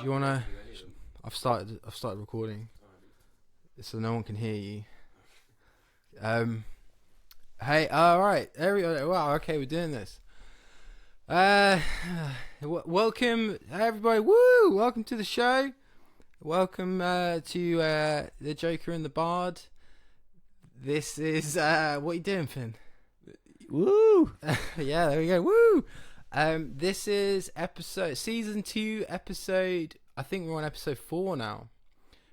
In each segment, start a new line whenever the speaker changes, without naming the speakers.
Do you wanna? I've started recording, so no one can hear you. Hey, all right, wow, okay, we're doing this. Welcome everybody. Woo! Welcome to the show. Welcome to the Joker and the Bard. This is what are you doing, Finn?
Woo!
Yeah, there we go. Woo! This is season 2, episode. I think we're on episode 4 now.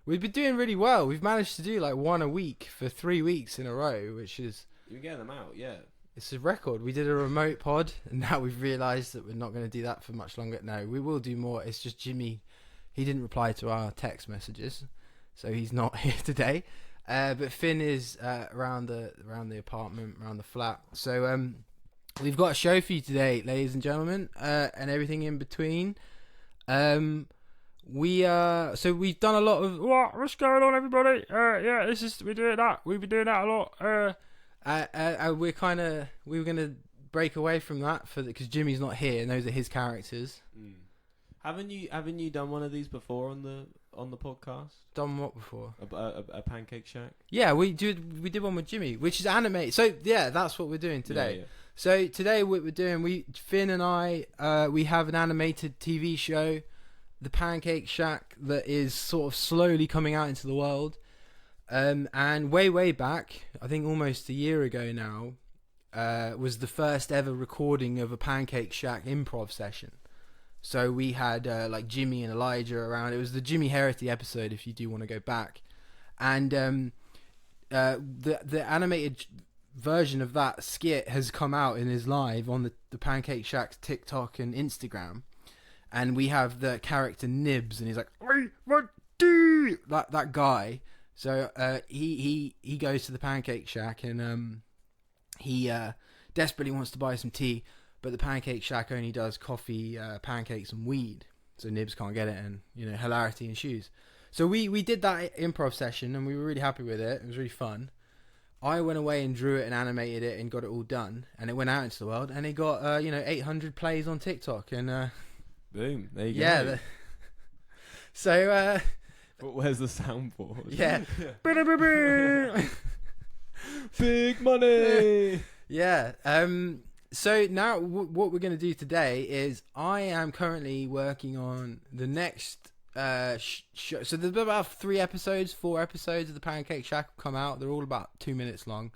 We've been doing really well. We've managed to do like one a week for 3 weeks in a row, which is.
You're getting them out, yeah.
It's a record. We did a remote pod, and now we've realised that we're not going to do that for much longer. No, we will do more. It's just Jimmy. He didn't reply to our text messages, so he's not here today. But Finn is around the apartment, around the flat. So we've got a show for you today, ladies and gentlemen, and everything in between. So we've done a lot of what's going on, everybody. We're doing that. We've been doing that a lot. We were gonna break away from that because Jimmy's not here, and those are his characters.
Haven't you done one of these before on the podcast?
Done what before?
A Pancake Shack?
Yeah, we did one with Jimmy, which is animated. So yeah, that's what we're doing today.
Yeah.
So today what we're doing, Finn and I, we have an animated TV show, the Pancake Shack, that is sort of slowly coming out into the world. And way back, I think almost a year ago now, was the first ever recording of a Pancake Shack improv session. So we had like Jimmy and Elijah around. It was the Jimmy Herity episode, if you do want to go back. And the animated version of that skit has come out and is live on the Pancake Shack's TikTok and Instagram. And we have the character Nibs, and he's like, that guy. So he goes to the Pancake Shack, and he desperately wants to buy some tea. But the Pancake Shack only does coffee, pancakes, and weed. So Nibs can't get it, and hilarity ensues. So we did that improv session, and we were really happy with it. It was really fun. I went away and drew it and animated it and got it all done, and it went out into the world, and it got 800 plays on TikTok, and
boom, there you go.
Yeah. So
but where's the soundboard?
Yeah.
Big money.
Yeah. So now what we're going to do today is I am currently working on the next show. So there's about 4 episodes of the Pancake Shack have come out. They're all about 2 minutes long.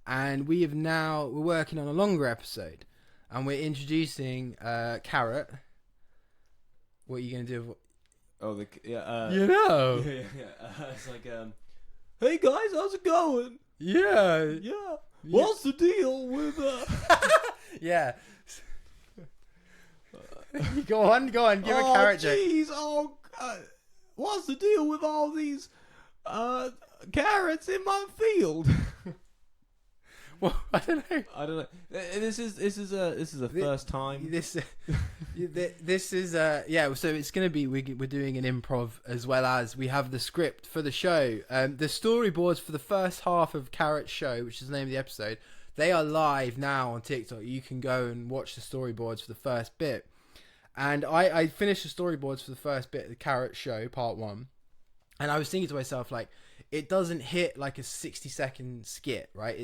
And we're working on a longer episode. And we're introducing Carrot. What are you going to do?
Yeah.
Yeah.
It's like, hey guys, how's it going?
Yeah.
What's the deal with
Yeah. Go on, give a carrot joke.
What's the deal with all these carrots in my field?
Well, I don't know.
This is a first time.
This is yeah. So it's gonna be we're doing an improv, as well as we have the script for the show. The storyboards for the first half of Carrot's show, which is the name of the episode, they are live now on TikTok. You can go and watch the storyboards for the first bit. And I finished the storyboards for the first bit of the Carrot show, part 1. And I was thinking to myself, like, it doesn't hit like a 60-second skit, right?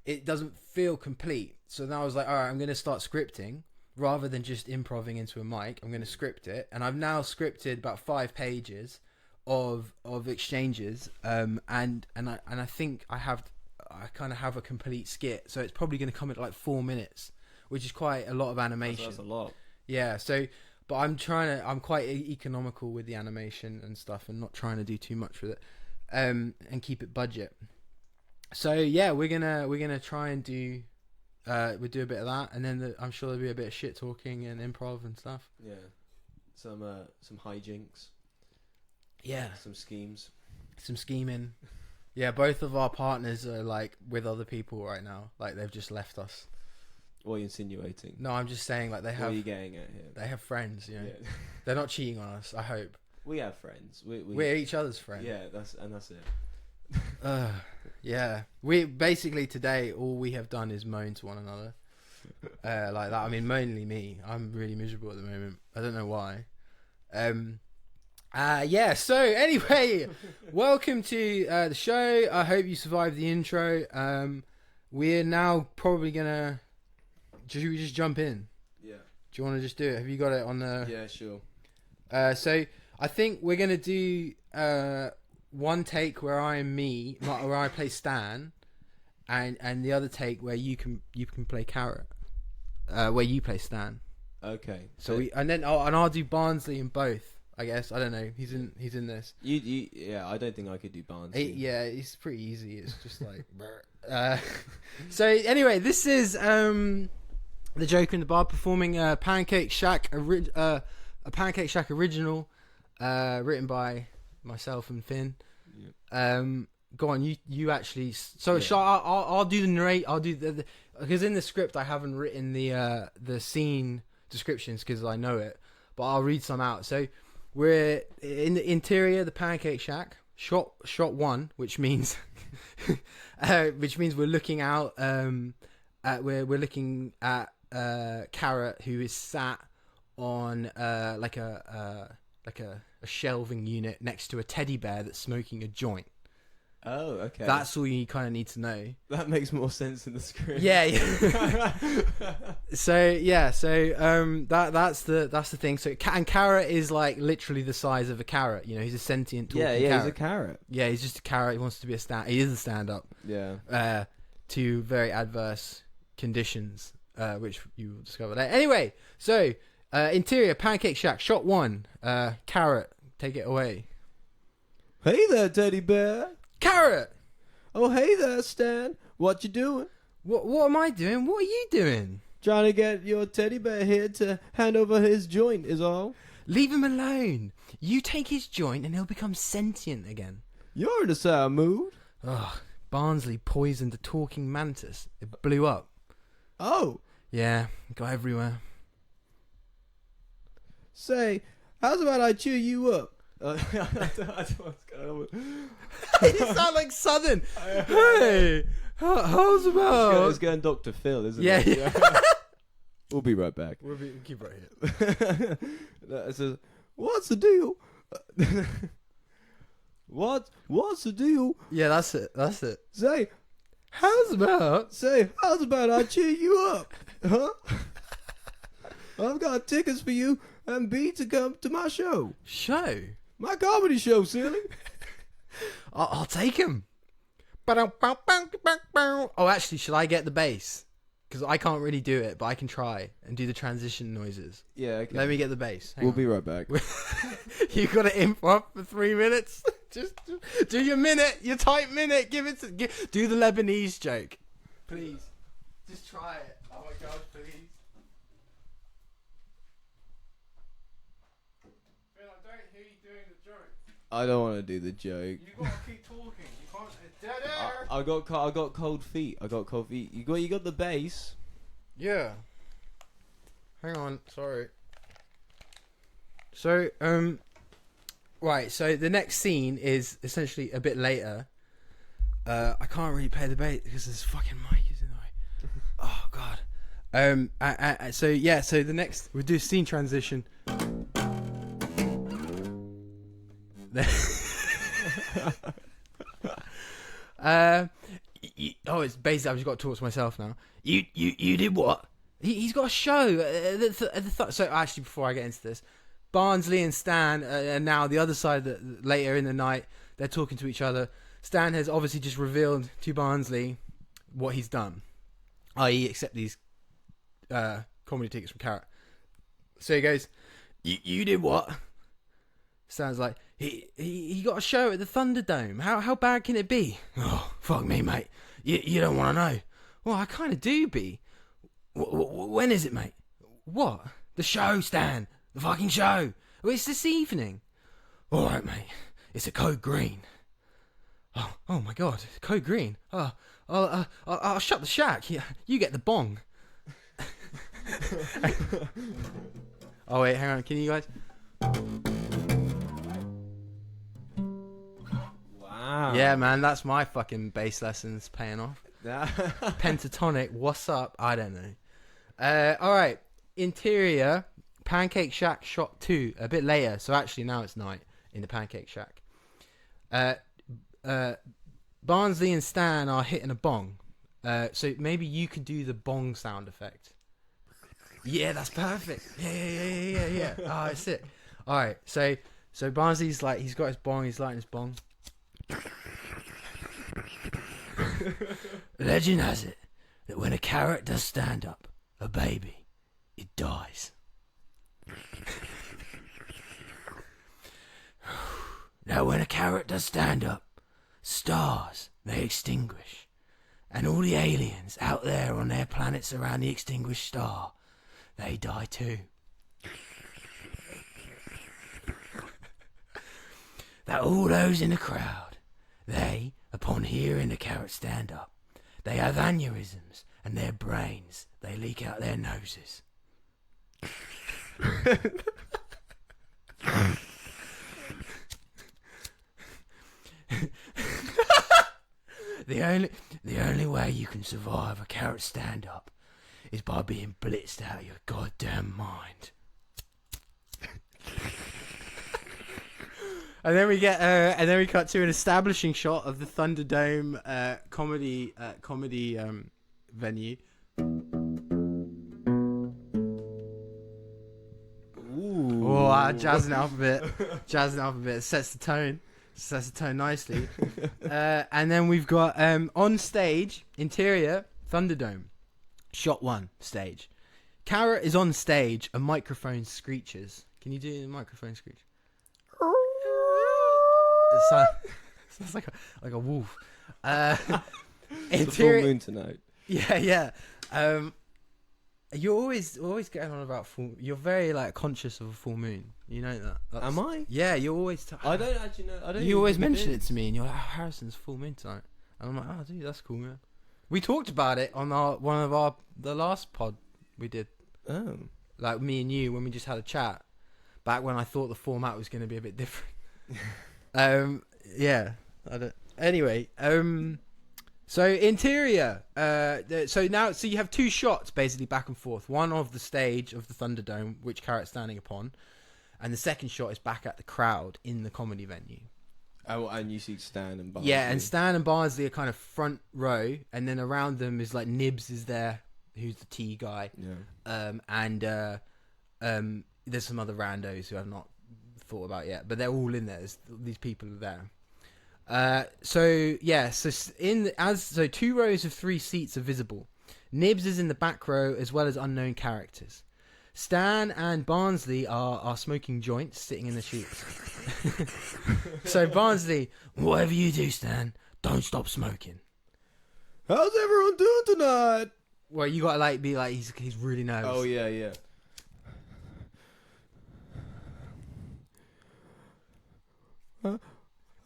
It doesn't feel complete. So then I was like, all right, I'm going to start scripting rather than just improving into a mic. I'm going to script it. And I've now scripted about 5 pages of exchanges. And I think I kind of have a complete skit. So it's probably going to come at like 4 minutes, which is quite a lot of animation.
That's a lot.
Yeah. So, but I'm quite economical with the animation and stuff, and not trying to do too much with it, and keep it budget. So yeah, we're gonna try and do we'll do a bit of that, and then I'm sure there'll be a bit of shit talking and improv and stuff.
Yeah, some hijinks.
Yeah,
some schemes,
some scheming. Yeah, both of our partners are like with other people right now. Like they've just left us.
What are you insinuating?
No, I'm just saying like they have.
What are you getting at here?
They have friends,
Yeah.
They're not cheating on us. I hope.
We have friends.
We're each other's friends.
Yeah, that's it.
Yeah. We basically today all we have done is moan to one another. Like that. I mean, mainly me. I'm really miserable at the moment. I don't know why. Yeah, so anyway, welcome to the show. I hope you survived the intro. We're now probably gonna... Should we just jump in?
Yeah.
Do you want to just do it? Have you got it on the...
Yeah, sure.
So I think we're gonna do one take where I am me, where I play Stan, and the other take where you can play Carrot, where you play Stan.
Okay.
So I'll do Barnsley in both. I guess I don't know. He's in this.
Yeah. I don't think I could do Barnsley.
Yeah, it's pretty easy. It's just like. So anyway, this is the Joker in the Bar performing Pancake Shack, a Pancake Shack original, written by myself and Finn. Yep. Go on, you actually. So yeah. I'll do the narrate. I'll do the because in the script I haven't written the scene descriptions because I know it, but I'll read some out. So we're in the interior, the Pancake Shack. Shot one, which means we're looking out. We're looking at Carrot, who is sat on like a shelving unit next to a teddy bear that's smoking a joint.
Oh, okay.
That's all you kind of need to know.
That makes more sense in the script.
Yeah. So that's the thing. So and Carrot is like literally the size of a carrot. You know, he's a sentient talking carrot.
He's a carrot.
Yeah, he's just a carrot. He wants to be he is a stand-up.
Yeah.
To very adverse conditions, which you will discover later. Anyway, so interior Pancake Shack. Shot one. Carrot, take it away.
Hey there, teddy bear.
Carrot!
Oh, hey there, Stan. What you doing?
What am I doing? What are you doing?
Trying to get your teddy bear here to hand over his joint is all.
Leave him alone. You take his joint and he'll become sentient again.
You're in a sour mood.
Ugh, Barnsley poisoned a talking mantis. It blew up.
Oh.
Yeah, got everywhere.
Say, how's about I cheer you up? I don't know what's going on with...
You sound like Southern. Hey, how's about?
It's going Dr. Phil, isn't
it?
Yeah. We'll be right back.
We'll keep right here.
It says, what's the deal? What's the deal?
Yeah, that's it.
Say,
how's about
I cheer you up? Huh? I've got tickets for you and B to come to my show.
Show?
My comedy show, silly.
I'll take him. Oh, actually, should I get the bass? Because I can't really do it, but I can try and do the transition noises.
Yeah, okay.
Let me get the bass.
We'll be right back.
You got to improv for 3 minutes? Just do your minute, your tight minute. Do the Lebanese joke. Please. Just try it. Oh my God, please.
I don't want to do the joke.
You gotta keep talking. You can't. It's dead air.
I got cold feet. You got the bass.
Yeah. Hang on. Sorry. So right. So the next scene is essentially a bit later. I can't really play the bass because this fucking mic is in the way. Oh God. So yeah. So the next we'll do a scene transition. It's basically I've just got to talk to myself now. You did what? He's got a show so actually before I get into this, Barnsley and Stan are now the other side later in the night. They're talking to each other. Stan has obviously just revealed to Barnsley what he's done, i.e. accept these comedy tickets from Carrot. So he goes, you did what? Stan's like, he got a show at the Thunderdome. How bad can it be? Oh, fuck me, mate. You don't want to know. Well, I kind of do, B. When is it, mate? What? The show, Stan. The fucking show. Well, it's this evening. All right, mate. It's a Code Green. Oh my God. Code Green. I'll shut the shack. You get the bong. Oh, wait, hang on. Can you guys...
Wow.
Yeah, man, that's my fucking bass lessons paying off. Pentatonic, what's up? I don't know. All right, interior. Pancake Shack shot 2 a bit later. So actually now it's night in the Pancake Shack. Barnsley and Stan are hitting a bong. So maybe you could do the bong sound effect. Yeah, that's perfect. Yeah. Oh, it's sick. All right, so Barnsley's like, he's got his bong, he's lighting his bong. Legend has it that when a carrot does stand up, a baby, it dies. Now when a carrot does stand up, stars, they extinguish. And all the aliens out there on their planets around the extinguished star, they die too. That all those in the crowd, they, upon hearing the carrot stand up, they have aneurysms and their brains, they leak out their noses. The only way you can survive a carrot stand up is by being blitzed out of your goddamn mind. And then we cut to an establishing shot of the Thunderdome comedy venue. Ooh. Oh, jazzing it up a bit. It sets the tone nicely. And then we've got on stage, interior, Thunderdome. Shot 1, stage. Carrot is on stage, a microphone screeches. Can you do the microphone screech? It sounds like a wolf.
It's a full moon tonight.
Yeah. You're always getting on about full. You're very like conscious of a full moon. You know that.
Am I?
Yeah, you're always.
I don't actually know.
You always mention it to me, and you're like, "Oh, Harrison's full moon tonight," and I'm like, "Oh, dude, that's cool, man." We talked about it on the last pod we did.
Oh.
Like me and you when we just had a chat. Back when I thought the format was going to be a bit different. Yeah. Anyway, so interior. So you have 2 shots basically back and forth. One of the stage of the Thunderdome, which Carrot's standing upon, and the second shot is back at the crowd in the comedy venue.
Oh, and you see Stan and Barnsley.
Yeah, and Stan and Barnsley are kind of front row, and then around them is like Nibs is there, who's the tea guy.
Yeah.
And there's some other randos who I've not thought about yet, but they're all in there. These people are there. So 2 rows of 3 seats are visible. Nibs is in the back row as well as unknown characters. Stan and Barnsley are smoking joints, sitting in the seats. So Barnsley, whatever you do, Stan, don't stop smoking.
How's everyone doing tonight?
Well, you gotta be like he's really nervous.
Oh yeah.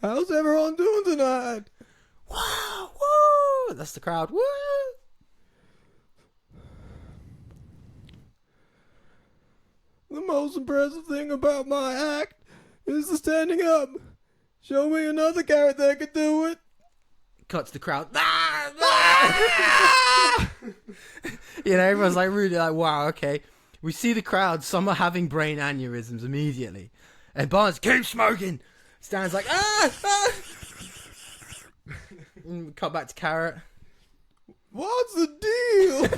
How's everyone doing tonight?
Wow, woo! That's the crowd. Woo!
The most impressive thing about my act is the standing up. Show me another carrot that could do it.
Cut to the crowd. Everyone's like really like, wow, okay. We see the crowd. Some are having brain aneurysms immediately. And Barnes, keep smoking. Stan's like, Cut back to Carrot.
What's the deal?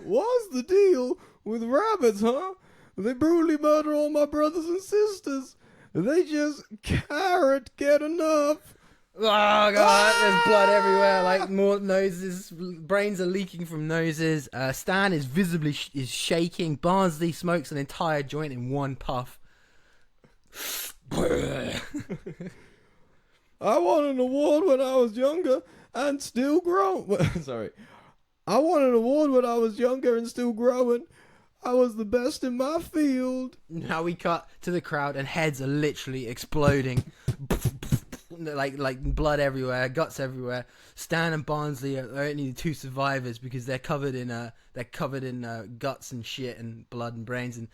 What's the deal with rabbits, huh? They brutally murder all my brothers and sisters. They just can't get enough.
Oh god, there's blood everywhere, like more noses, brains are leaking from noses. Stan is visibly is shaking. Barnsley smokes an entire joint in one puff.
I won an award when I was younger and still grown. Sorry. I won an award when I was younger and still growing. I was the best in my field.
Now we cut to the crowd and heads are literally exploding. like blood everywhere, guts everywhere. Stan and Barnsley are only the 2 survivors because they're covered in guts and shit and blood and brains, and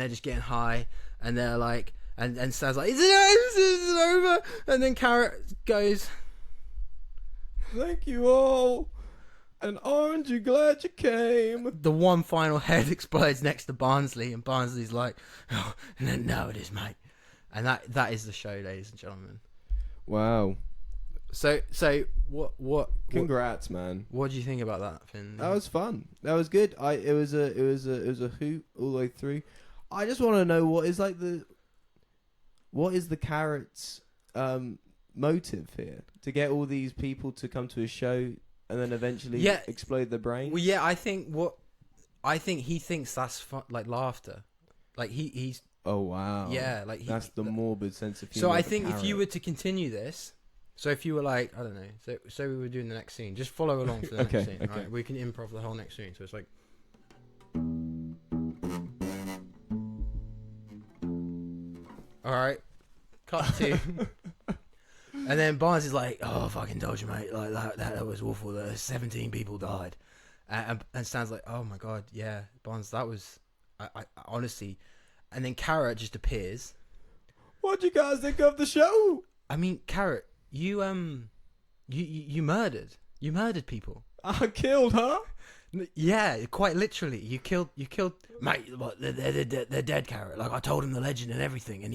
they're just getting high, and they're like, and Stan's like, is it over? And then Carrot goes,
thank you all. And aren't you glad you came?
The one final head explodes next to Barnsley, and Barnsley's like, "Oh, no, it is, mate." And that is the show, ladies and gentlemen.
Wow.
So what?
Congrats, man.
What do you think about that, Finn?
That was fun. That was good. It was a hoot all the way through. I just want to know what is the carrot's motive here to get all these people to come to a show and then eventually explode their brain.
Well, yeah, I think he thinks that's fun, like laughter, like he's.
Oh wow.
Yeah, like
that's the morbid sense of humor.
So I think if you were to continue this, so if you were like, I don't know, so we were doing the next scene, just follow along for the next scene. Okay. Right? We can improv the whole next scene. So it's like. All right, cut to. And then Barnes is like, "Oh, fucking told you, mate. Like that was awful. 17 people died." And Stan's like, "Oh my god, yeah, Barnes, that was, I honestly." And then Carrot just appears.
What'd you guys think of the show?
I mean, Carrot, you murdered. You murdered people.
I killed, huh?
Yeah, quite literally. You killed, mate. What? They're dead, Carrot. Like I told him the legend and everything, and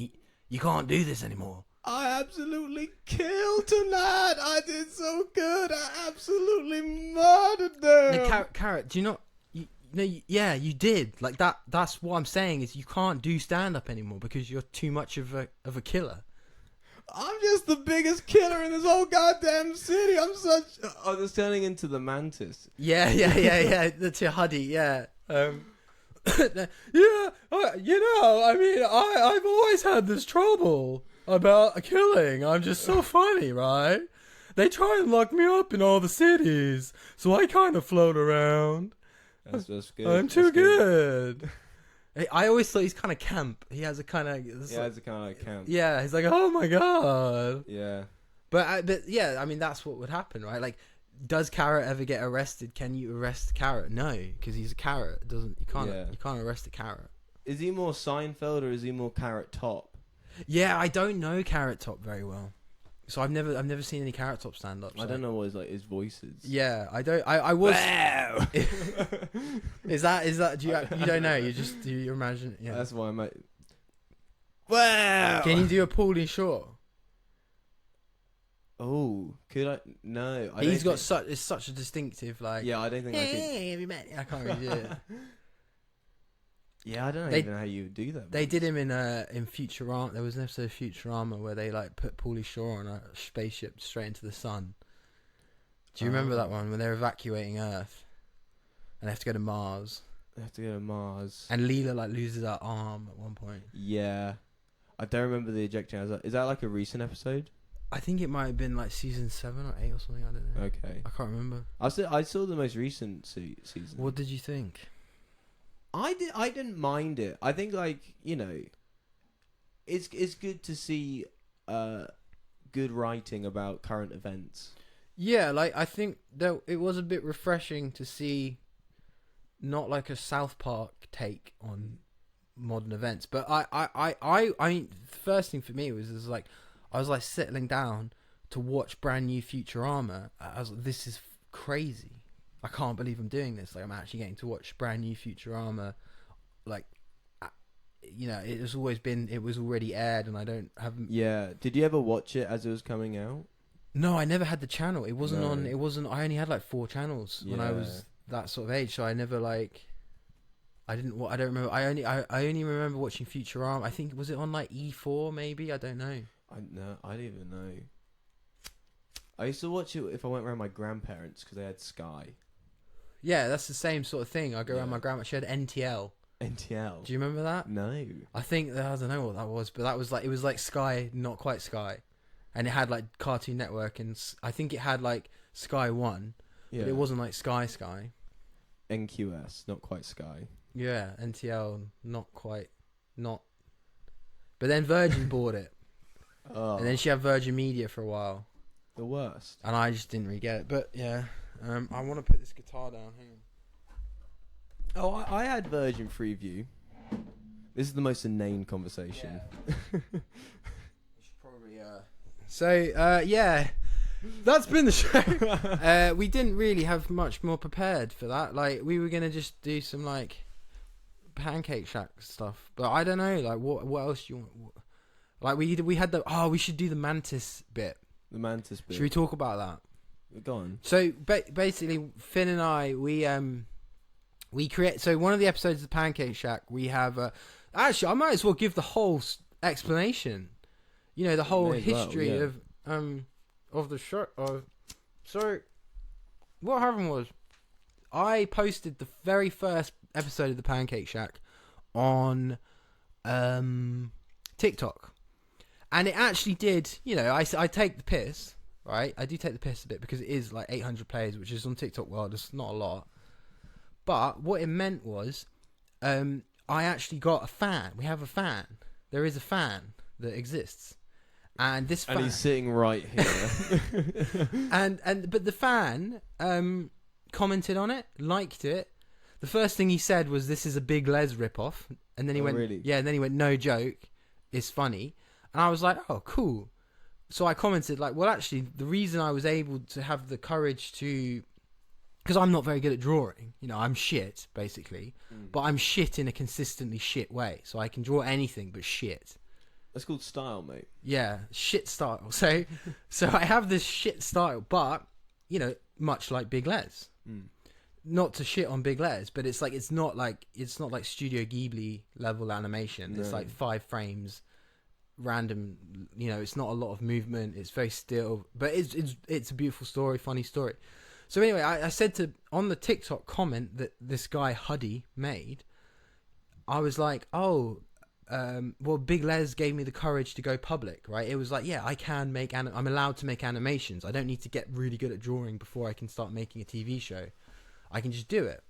you can't do this anymore.
I absolutely killed tonight. I did so good. I absolutely murdered them.
Now, Carrot, do you not? Yeah, you did. Like that. That's what I'm saying is you can't do stand up anymore because you're too much of a killer.
I'm just the biggest killer in this whole goddamn city. I'm just turning into the mantis.
Yeah. The Tehuddy, yeah. Yeah, I mean, I've always had this trouble about killing. I'm just so funny, right? They try and lock me up in all the cities, so I kind of float around.
That's good.
I'm too good. I always thought he's kind of camp. He has a kind of...
Yeah, it's a kind of camp.
Yeah, he's like, oh my god.
Yeah.
But yeah, I mean, that's what would happen, right? Like, does Carrot ever get arrested? Can you arrest Carrot? No, because he's a carrot. You can't arrest a carrot.
Is he more Seinfeld or is he more Carrot Top?
Yeah, I don't know Carrot Top very well. So I've never seen any Carrot Top stand ups.
I don't know what his voice is.
Yeah, I don't. I was. Is that? Do you don't know? Do you imagine? Yeah.
That's why I'm like. Wow.
Can you do a Paulie Shaw?
Oh, could I? No,
He's got such a distinctive like.
Yeah, I don't think I could.
Hey, have you met? I can't really do it.
Yeah, I don't know even how you do that.
They did him in Futurama. There was an episode of Futurama where they like put Paulie Shaw on a spaceship straight into the sun. Do you remember that one when they're evacuating Earth and they have to go to Mars?
They have to go to Mars.
And Leela like loses her arm at one point.
Yeah, I don't remember the ejecting. Is that like a recent episode?
I think it might have been like season 7 or 8 or something. I don't know.
Okay,
I can't remember.
I saw the most recent season.
What did you think?
I didn't mind it. I think it's good to see good writing about current events.
Yeah, like I think that it was a bit refreshing to see not like a South Park take on modern events, but I mean, the first thing for me was like I was like settling down to watch brand new Futurama. I was like, this is crazy. I can't believe I'm doing this. Like I'm actually getting to watch brand new Futurama. Like, it was already aired, and I don't have.
Yeah. Did you ever watch it as it was coming out?
No, I never had the channel. It wasn't on. It wasn't. I only had like 4 channels when I was that sort of age. So I never like. I didn't. I don't remember. I only remember watching Futurama. I think was it on like E4 maybe. I don't know.
I don't even know. I used to watch it if I went around my grandparents because they had Sky.
Yeah, that's the same sort of thing. I go around my grandma. She had NTL.
NTL.
Do you remember that?
No.
I think I don't know what that was, but that was like it was like Sky, not quite Sky, and it had like Cartoon Network, and I think it had like Sky One, but it wasn't like Sky.
NQS, not quite Sky.
Yeah, NTL, not quite, not. But then Virgin bought it, and then she had Virgin Media for a while.
The worst.
And I just didn't really get it, but yeah. I want to put this guitar down. Hang on.
Oh, I had Virgin Freeview. This is the most inane conversation.
Yeah. We should probably. So yeah, That's been the show. We didn't really have much more prepared for that. Like, we were gonna just do some like Pancake Shack stuff, but I don't know. Like, what else do you want? Like, we had we should do the mantis bit.
The mantis bit.
Should we talk about that?
Go on.
So basically, Finn and I, we create. So one of the episodes of the Pancake Shack, we have. Actually, I might as well give the whole explanation. You know, the whole history of the show. So what happened was, I posted the very first episode of the Pancake Shack on TikTok, and it actually did. You know, I take the piss. Right, I do take the piss a bit because it is like 800 plays, which is on TikTok world. It's not a lot, but what it meant was, I actually got a fan. We have a fan. There is a fan that exists, and this fan,
and he's sitting right here.
but the fan commented on it, liked it. The first thing he said was, "This is a Big Les ripoff," and then he went,
really?
"Yeah," and then he went, "No joke, it's funny," and I was like, "Oh, cool." So I commented like, well, actually, the reason I was able to have the courage to, because I'm not very good at drawing, you know, I'm shit basically, but I'm shit in a consistently shit way. So I can draw anything but shit.
That's called style, mate.
Yeah, shit style. So I have this shit style, but you know, much like Big Les. Not to shit on Big Les, but it's not like Studio Ghibli level animation. It's like 5 frames. Random, you know, it's not a lot of movement, it's very still, but it's a beautiful story, funny story. So anyway, I said on the TikTok comment that this guy Huddy made, I was like, well, Big Les gave me the courage to go public, right? It was like, yeah, I'm allowed to make animations. I don't need to get really good at drawing before I can start making a TV show. I can just do it.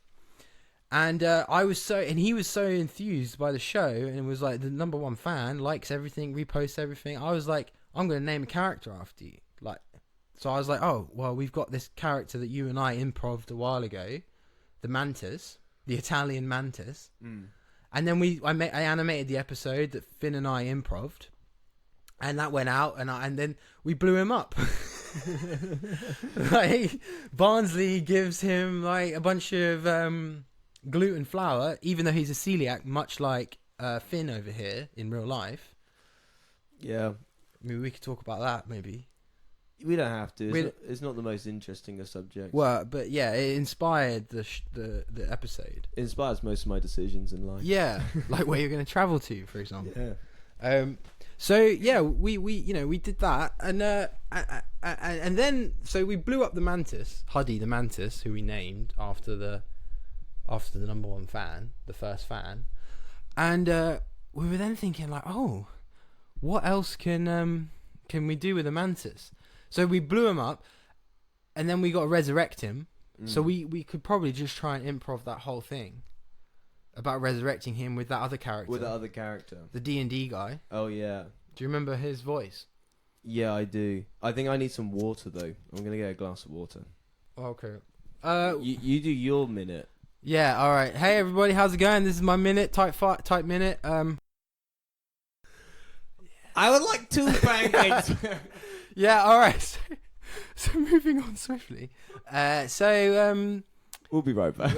And he was so enthused by the show, and was like the #1 fan, likes everything, reposts everything. I was like, I'm going to name a character after you. Like, so I was like, oh, well, we've got this character that you and I improv'd a while ago, the Mantis, the Italian Mantis. And then I animated the episode that Finn and I improv'd, and that went out, and then we blew him up. Like, Barnsley gives him like a bunch of gluten flour, even though he's a celiac, much like Finn over here in real life.
Yeah,
Maybe we could talk about that. Maybe
we don't have to. It's not the most interesting of subjects.
Well, but yeah, it inspired the episode.
It inspires most of my decisions in life.
Yeah, like where you're going to travel to, for example.
Yeah.
So yeah, we did that, and then so we blew up the Mantis, Huddy the Mantis, who we named after the #1 fan, the first fan, and we were then thinking like, oh, what else can we do with the Mantis? So we blew him up, and then we got to resurrect him. So we could probably just try and improv that whole thing about resurrecting him with that other character. The D&D guy.
Oh yeah.
Do you remember his voice?
Yeah, I do. I think I need some water though. I'm gonna get a glass of water.
Okay.
You do your minute.
Yeah, all right. Hey everybody, how's it going? This is my minute, type minute.
I would like 2 pancakes.
Yeah, all right. So moving on swiftly.
We'll be right back.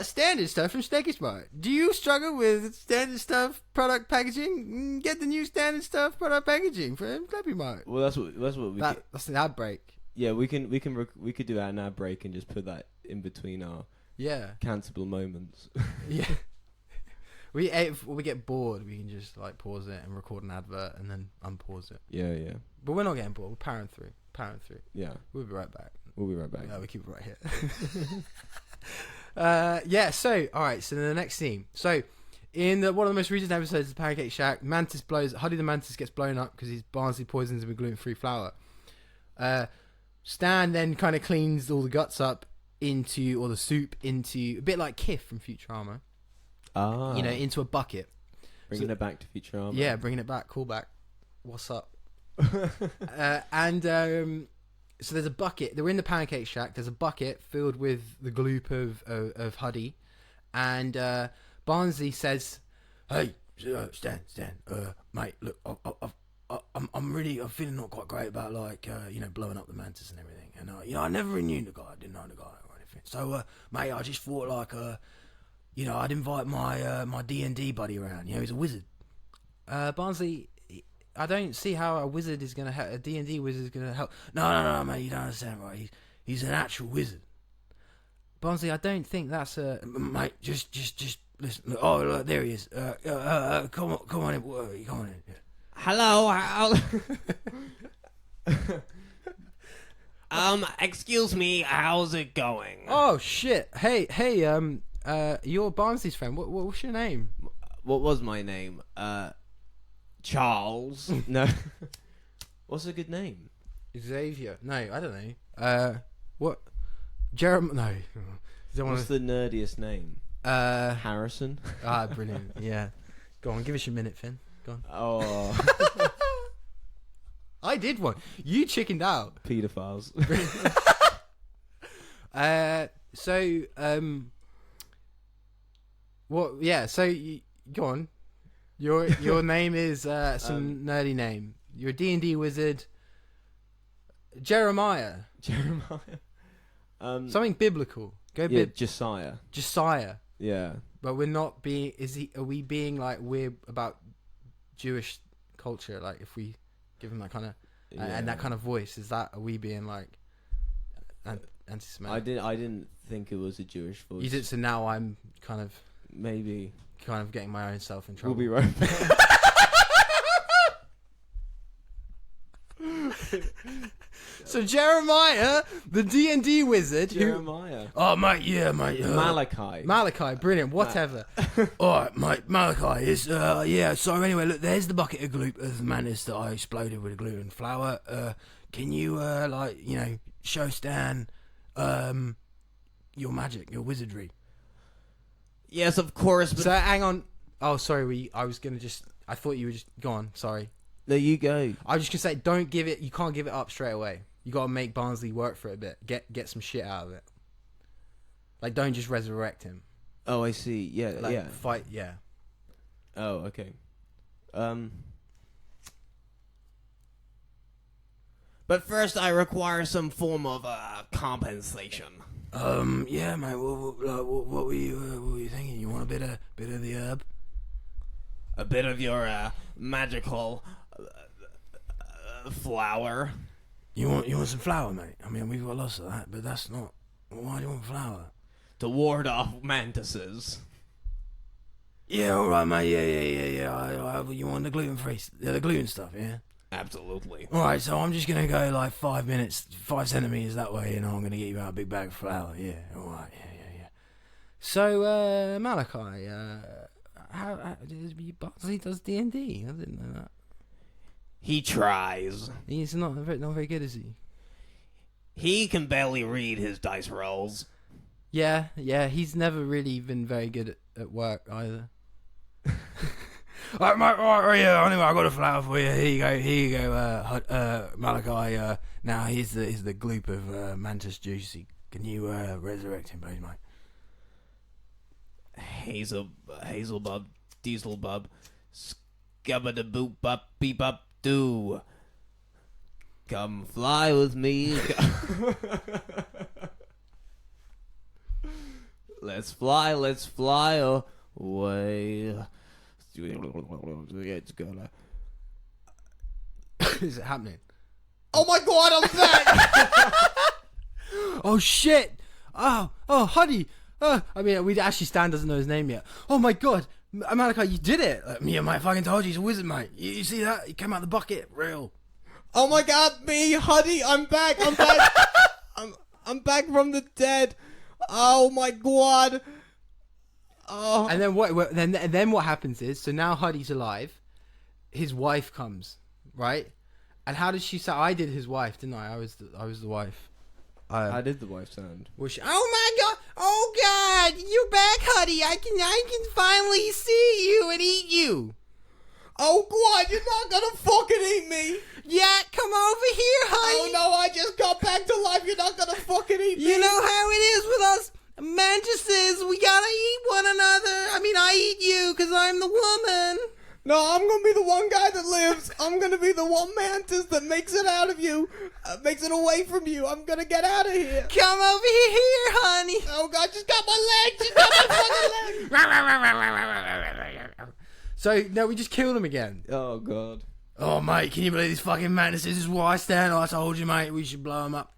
Standard stuff from Snacky Smart. Do you struggle with standard stuff product packaging? Get the new standard stuff product packaging from Snacky Smart.
Well, that's what we.
That's an ad break.
Yeah, we could do that an ad break and just put that in between our cancelable moments.
Yeah. If we get bored, we can just like pause it and record an advert and then unpause it.
Yeah, yeah.
But we're not getting bored. We're powering through.
Yeah.
We'll be right back.
Yeah,
we keep it right here. So, alright, so the next scene. So, in one of the most recent episodes of the Pancake Shack, Huddy the Mantis gets blown up because he's Barnsley poisons him with gluten-free flour. Stan then kind of cleans all the guts up or the soup into, a bit like Kif from Futurama. Into a bucket.
Bringing it back to Futurama.
Yeah, bringing it back. Call back. What's up? So there's a bucket. They're in the Pancake Shack. There's a bucket filled with the gloop of Huddy, and Barnsley says, "Hey, Stan, mate, look, I'm feeling not quite great about blowing up the mantis and everything, and I never really knew the guy, I didn't know the guy or anything. So, mate, I just thought I'd invite my D&D buddy around. He's a wizard. Barnsley, I don't see how a wizard is gonna help. A D&D wizard is gonna help. No, mate, you don't understand, right? He's an actual wizard. Barnsley, I don't think that's a mate. Just listen. Look, there he is. Come on in. Come on in. Yeah.
Hello. Excuse me. How's it going?
Oh shit. Hey. You're Barnsley's friend. What's your name?
What was my name? Charles. No. What's a good name?
Xavier. No, I don't know. What? Jeremy. No.
What's the nerdiest name? Harrison.
Brilliant. Yeah. Go on, give us your minute, Finn. Go on.
Oh.
I did one. You chickened out.
Pedophiles.
What? Yeah. So go on. Your name is some nerdy name. You're a D&D wizard. Jeremiah. Something biblical.
Josiah.
Josiah.
Yeah.
But we're not being. Are we being like we're about Jewish culture? Like if we give him that kind of and that kind of voice, are we being like anti-Semitic?
I didn't think it was a Jewish voice.
You did, so now I'm kind of getting my own self in trouble.
We'll be right back.
So Jeremiah, the D&D wizard.
Jeremiah.
Mate. Malachi, brilliant. Whatever. All right, mate. Malachi is. So anyway, look, there's the bucket of mantis that I exploded with a gluten flour. Can you show Stan, your magic, your wizardry?
Yes, of course. But
so hang on. Oh, sorry. I thought you were just gone. Sorry.
There you go.
I was just gonna say, you can't give it up straight away. You gotta make Barnsley work for it a bit. Get some shit out of it. Like, don't just resurrect him.
Oh, I see. Yeah,
Fight, yeah.
Oh, okay. But first, I require some form of compensation.
Yeah, mate. What were you thinking? You want a bit of the herb?
A bit of your magical flour.
You want some flour, mate? I mean, we've got lots of that, but that's not. Why do you want flour?
To ward off mantises.
Yeah, all right, mate. Yeah. You want the gluten-free, the gluten stuff, yeah?
Absolutely.
All right, so I'm just gonna go like 5 centimeters that way, and I'm gonna get you out a big bag of flour. Yeah, all right. Yeah. So Malachi, how Barnsley does D&D? I didn't know that.
He tries.
He's not very good, is he?
He can barely read his dice rolls.
Yeah. He's never really been very good at work either. Right, anyway, I got a flower for you. Here you go, Malachi. Now here's the gloop of mantis juice. Can you resurrect him, please, mate?
Hazelbub, Dieselbub, Scabba-da-boop, bop, beep, up, do. Come fly with me. Let's fly away. It's gonna.
Is it happening?
Oh my god, I'm back!
Oh shit! Oh, Huddy! I mean, Stan doesn't know his name yet. Oh my god! Malachi, you did it! Me and my fucking told you, he's a wizard, mate. You see that? He came out of the bucket, real.
Oh my god, me, Huddy, I'm back! I'm back from the dead! Oh my god! Oh.
And then what happens is, so now Huddy's alive, his wife comes, right? And how did she sound? I did his wife, didn't I? I was the wife.
How did the wife sound?
Oh my god! Oh god! You're back, Huddy! I can finally see you and eat you.
Oh god! You're not gonna fucking eat me!
Yeah, come over here, honey.
Oh no! I just got back to life. You're not gonna fucking eat me.
You know how it is with us mantises. We gotta eat one another. I mean, I eat you because I'm the woman.
No, I'm gonna be the one guy that lives. I'm gonna be the one mantis that makes it out of you, makes it away from you. I'm gonna get out of here.
Come over here, honey.
Oh God, just got my leg. Just got my fucking leg.
So no, we just killed him again.
Oh God.
Oh mate, can you believe these fucking mantises? This is why I stand. I told you, mate, we should blow them up.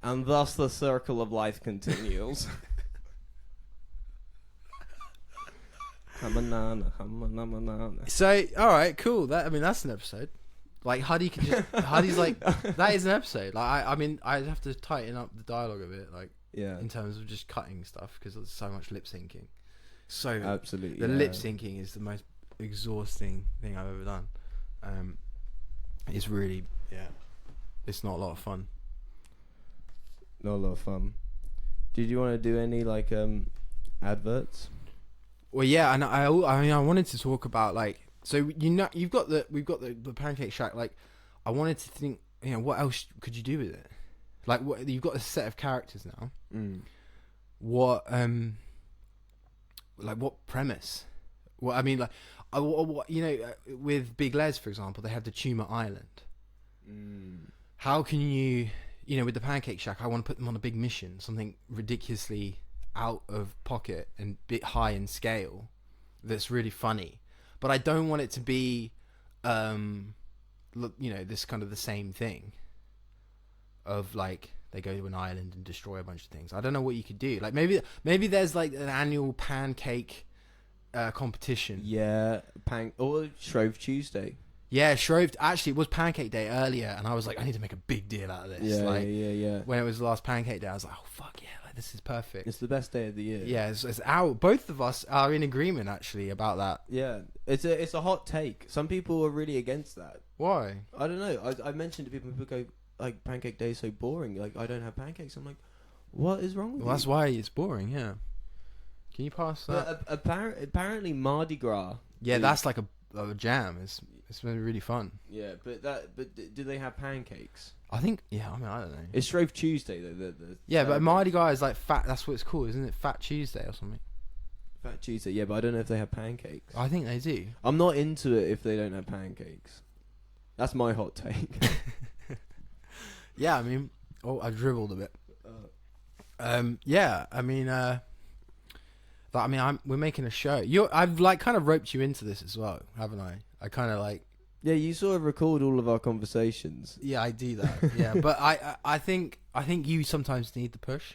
And thus the circle of life continues.
So, all right, cool. That's an episode. Like Huddy can just. Huddy's like that is an episode. Like I mean, I'd have to tighten up the dialogue a bit, like in terms of just cutting stuff because there's so much lip syncing. So
absolutely,
the lip syncing is the most exhausting thing I've ever done. It's really it's not a lot of fun.
Not a lot of fun. Did you want to do any like adverts?
Well, yeah, and I mean, I wanted to talk about like, so we've got the Pancake Shack. Like, I wanted to think, what else could you do with it? Like, what you've got a set of characters now. What like what premise? Well, I mean, like, what with Big Les, for example, they have the Tumor Island. How can you, with the Pancake Shack, I want to put them on a big mission, something ridiculously out of pocket and bit high in scale that's really funny, but I don't want it to be this kind of the same thing of like they go to an island and destroy a bunch of things. I don't know what you could do. Like maybe there's like an annual pancake competition.
Or Shrove Tuesday.
Yeah, Shrove. Actually, it was Pancake Day earlier, and I was like, I need to make a big deal out of this.
Yeah.
When it was the last Pancake Day, I was like, oh fuck yeah, like this is perfect.
It's the best day of the year.
Yeah, it's both of us are in agreement actually about that.
Yeah, it's a hot take. Some people are really against that.
Why?
I don't know. I mentioned to people go like Pancake Day is so boring. Like I don't have pancakes. I'm like, what is wrong with you?
That's why it's boring. Yeah. Can you pass that?
Apparently Mardi Gras.
Yeah, that's like a jam. It's been really fun.
Yeah, but do they have pancakes?
I think. Yeah, I mean, I don't know.
It's Shrove Tuesday though.
Yeah, but Mardi Gras is like fat. That's what it's called, isn't it? Fat Tuesday or something.
Fat Tuesday. Yeah, but I don't know if they have pancakes.
I think they do.
I'm not into it if they don't have pancakes. That's my hot take.
Yeah, I mean, I dribbled a bit. Yeah, I mean, we're making a show. I've like kind of roped you into this as well, haven't I? I kind of like.
Yeah, you sort of record all of our conversations.
Yeah, I do that. Yeah, but I think you sometimes need the push.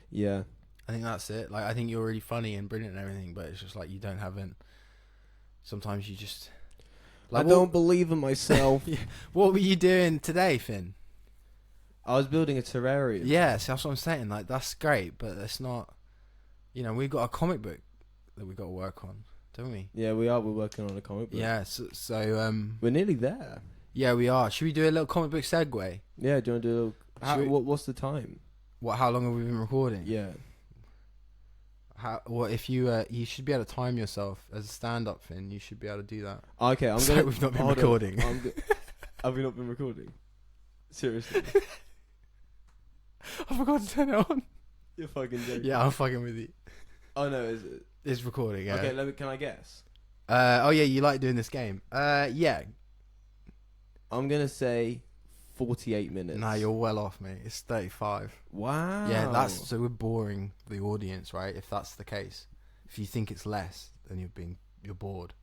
Yeah,
I think that's it. Like, I think you're really funny and brilliant and everything, but it's just like you don't have it. Sometimes you just. Like,
I don't believe in myself.
Yeah. What were you doing today, Finn?
I was building a terrarium.
Yes, that's what I'm saying. Like, that's great, but it's not. We've got a comic book that we've got to work on, don't we?
Yeah, we are. We're working on a comic book.
Yeah, so
we're nearly there.
Yeah, we are. Should we do a little comic book segue?
Yeah, do you want to do a little... What's the time?
How long have we been recording?
Yeah.
If you should be able to time yourself as a stand-up, Finn. You should be able to do that.
Okay,
We've not been recording.
Have we not been recording? Seriously?
I forgot to turn it on.
You're fucking joking.
Yeah, I'm fucking with you.
Oh no, is it?
It's recording. Yeah.
Okay, can I guess?
Oh yeah, you like doing this game. Yeah.
I'm gonna say 48 minutes.
Nah, you're well off, mate. It's 35.
Wow.
Yeah, so we're boring the audience, right? If that's the case, if you think it's less, then you're bored.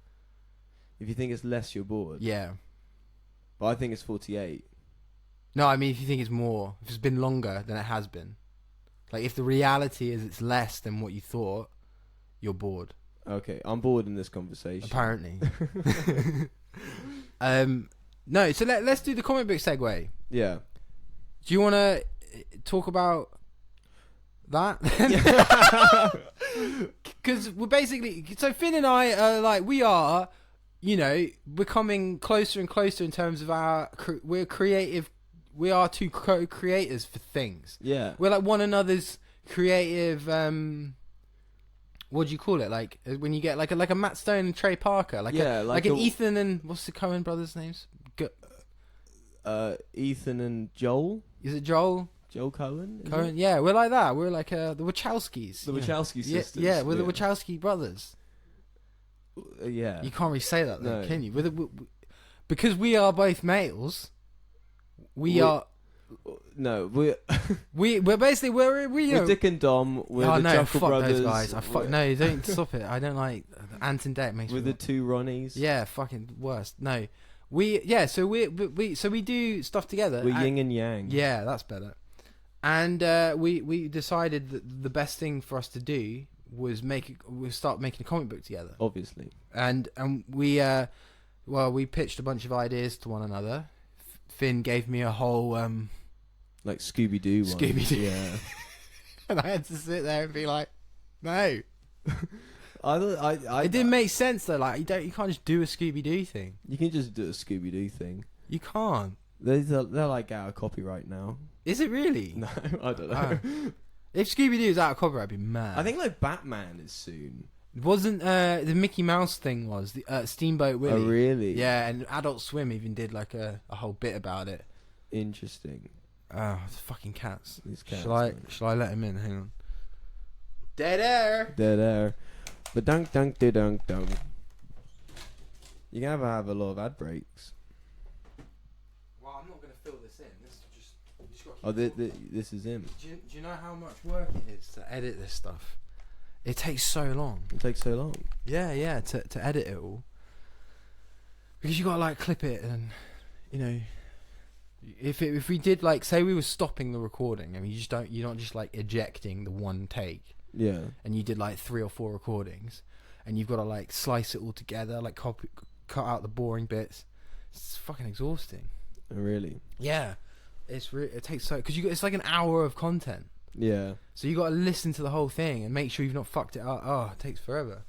If you think it's less, you're bored.
Yeah.
But I think it's 48.
No, I mean if you think it's more, if it's been longer than it has been, like if the reality is it's less than what you thought, you're bored.
Okay, I'm bored in this conversation.
Apparently. No, so let's do the comic book segue.
Yeah.
Do you want to talk about that? Because we're basically... So Finn and I are like... We are, becoming closer and closer in terms of we're creative... We are two co-creators for things.
Yeah.
We're like one another's creative... what do you call it? Like when you get like a Matt Stone and Trey Parker, like an Ethan and what's the Coen brothers' names?
Ethan and Joel.
Is it Joel?
Joel Coen.
Coen, yeah, we're like that. We're like the Wachowskis.
The Wachowski sisters.
Yeah, we're the Wachowski brothers.
Yeah.
You can't really say that, though,
No.
can you? Because we are both males. We are.
No, we're
We're basically we're
we're Dick and Dom. We're
oh
the
no,
Chuckle
fuck
Brothers.
those guys. No, don't stop it. I don't like Ant and Dec. Makes
We're
me
the two Ronnies.
yeah, fucking worst. No, so we do stuff together.
We're yin and yang.
Yeah, that's better. And we decided that the best thing for us to do was start making a comic book together.
Obviously.
And we pitched a bunch of ideas to one another. Finn gave me a whole
Like Scooby-Doo one.
Scooby-Doo.
Yeah.
and I had to sit there and be like, no.
I
It didn't make sense though. Like you can't just do a Scooby-Doo thing.
You can just do a Scooby-Doo thing.
You can't.
They're like out of copyright now.
Is it really?
No, I don't know.
If Scooby-Doo is out of copyright, I'd be mad.
I think like Batman is soon.
Wasn't the Mickey Mouse thing was the Steamboat Willie?
Oh really?
Yeah, and Adult Swim even did like a whole bit about it.
Interesting.
Oh, it's fucking cats.
These cats.
Shall I let him in? Hang on. Dead air.
Dead air. But dunk dunk de dunk dunk. You can have a lot of ad breaks.
Well, I'm not going to fill this in. This is just. You just got
Oh, this is him.
Do you know how much work it is to edit this stuff? It takes so long.
It takes so long.
Yeah, to edit it all. Because you got to like clip it and, you know, if we did like say we were stopping the recording and you're not just like ejecting the one take.
Yeah.
And you did like 3 or 4 recordings, and you've got to like slice it all together, like cut out the boring bits. It's fucking exhausting.
Oh, really?
Yeah, it takes so because it's like an hour of content.
Yeah.
So you got to listen to the whole thing and make sure you've not fucked it up. Oh, it takes forever.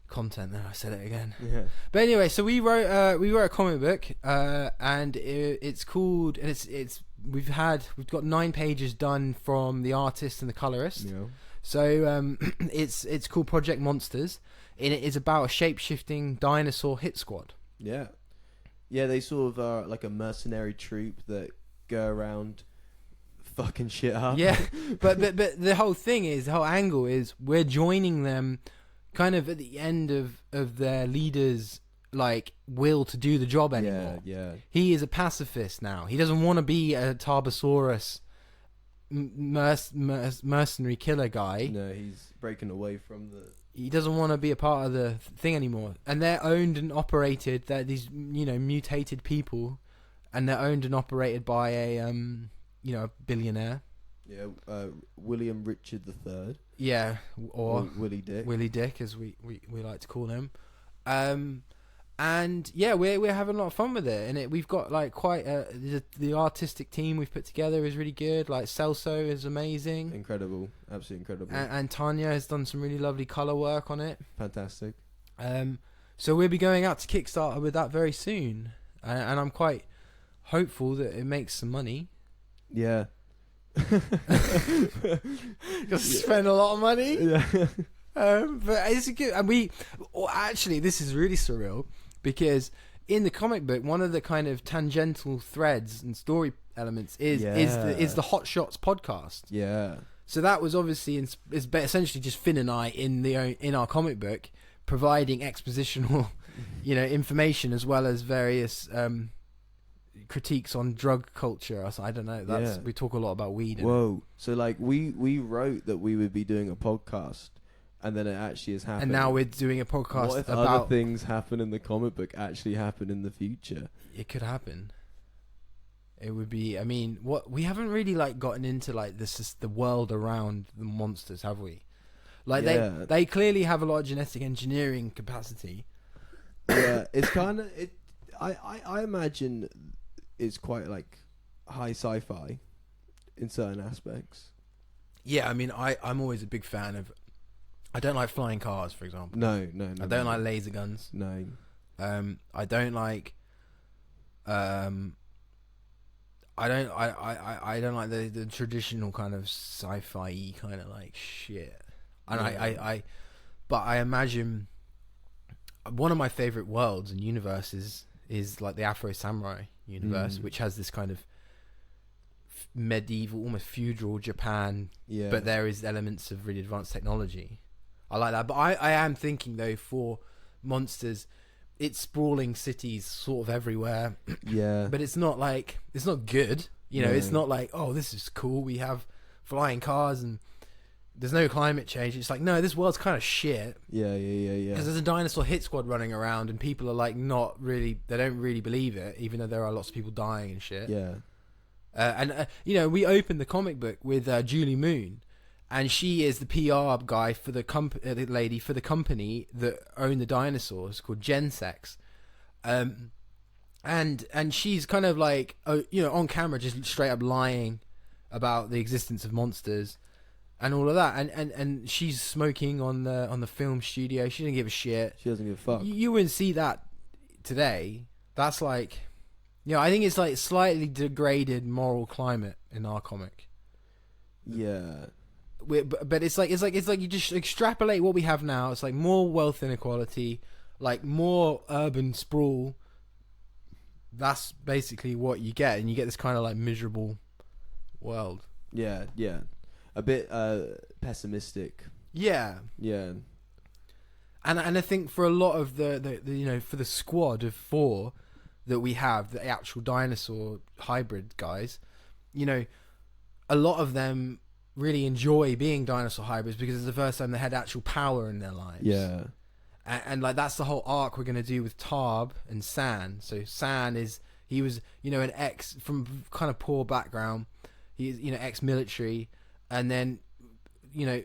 Content. There, I said it again.
Yeah.
But anyway, so we wrote a comic book, and it's called, and we've got 9 pages done from the artist and the colorist.
Yeah.
So it's called Project Monsters, and it is about a shape-shifting dinosaur hit squad.
Yeah. Yeah, they sort of are like a mercenary troupe that go around fucking shit up.
Yeah, but the whole angle is we're joining them kind of at the end of their leader's like will to do the job anymore.
Yeah.
He is a pacifist now. He doesn't want to be a Tarbosaurus mercenary killer guy.
No, he's breaking away from the...
He doesn't want to be a part of the thing anymore. And they're owned and operated. They're these, mutated people, and they're owned and operated by a billionaire.
Yeah, William Richard III.
Yeah, or
Willie Dick.
Willie Dick, as we like to call him. And yeah, we're having a lot of fun with it, and we've got like quite the artistic team we've put together is really good. Like Celso is amazing,
Incredible, absolutely incredible,
and Tanya has done some really lovely color work on it.
fantastic.
So we'll be going out to Kickstarter with that very soon, and I'm quite hopeful that it makes some money.
Yeah.
You'll spend a lot of money.
Yeah.
But it's good, and actually this is really surreal because in the comic book, one of the kind of tangential threads and story elements is the Hot Shots podcast.
Yeah.
So that was obviously is essentially just Finn and I in our comic book providing expositional, information as well as various critiques on drug culture. I don't know. We talk a lot about weed.
Whoa. So like we wrote that we would be doing a podcast. And then it actually has happened.
And now we're doing a podcast
what if
about...
other things happen in the comic book actually happen in the future?
It could happen. It would be... I mean, we haven't really like gotten into like the world around the monsters, have we? Like they clearly have a lot of genetic engineering capacity.
Yeah, it's kind of... I imagine it's quite like high sci-fi in certain aspects.
Yeah, I mean, I'm always a big fan of... I don't like flying cars, for example.
No.
I don't like laser guns.
No.
I don't like. I don't like the traditional kind of sci-fi kind of like shit. And but I imagine one of my favorite worlds and universes is like the Afro Samurai universe, which has this kind of medieval, almost feudal Japan.
Yeah.
But there is elements of really advanced technology. I like that. But I am thinking though, for monsters, it's sprawling cities sort of everywhere.
Yeah.
But it's not good. You know,
No.
it's not like, oh, this is cool. We have flying cars and there's no climate change. It's like, no, this world's kind of shit.
Yeah.
Because there's a dinosaur hit squad running around and people are like they don't really believe it, even though there are lots of people dying and shit.
Yeah.
You know, we opened the comic book with Julie Moon, and she is the PR guy for the lady for the company that own the dinosaurs called Gensex. And she's kind of like, you know, on camera just straight up lying about the existence of monsters and all of that. And she's smoking on the film studio. She doesn't give a shit.
She doesn't give a fuck.
You wouldn't see that today. That's like, you know, I think it's like slightly degraded moral climate in our comic.
Yeah.
But it's like you just extrapolate what we have now. It's like more wealth inequality, like more urban sprawl. That's basically what you get, and you get this kind of like miserable world.
Yeah. A bit pessimistic.
Yeah.
Yeah.
And I think for a lot of the you know, for the squad of 4 that we have, the actual dinosaur hybrid guys, you know, a lot of them really enjoy being dinosaur hybrids because it's the first time they had actual power in their lives.
Yeah.
And like that's the whole arc we're going to do with Tarb and San. So San he was, you know, an ex from kind of poor background. He's, you know, ex-military, and then, you know,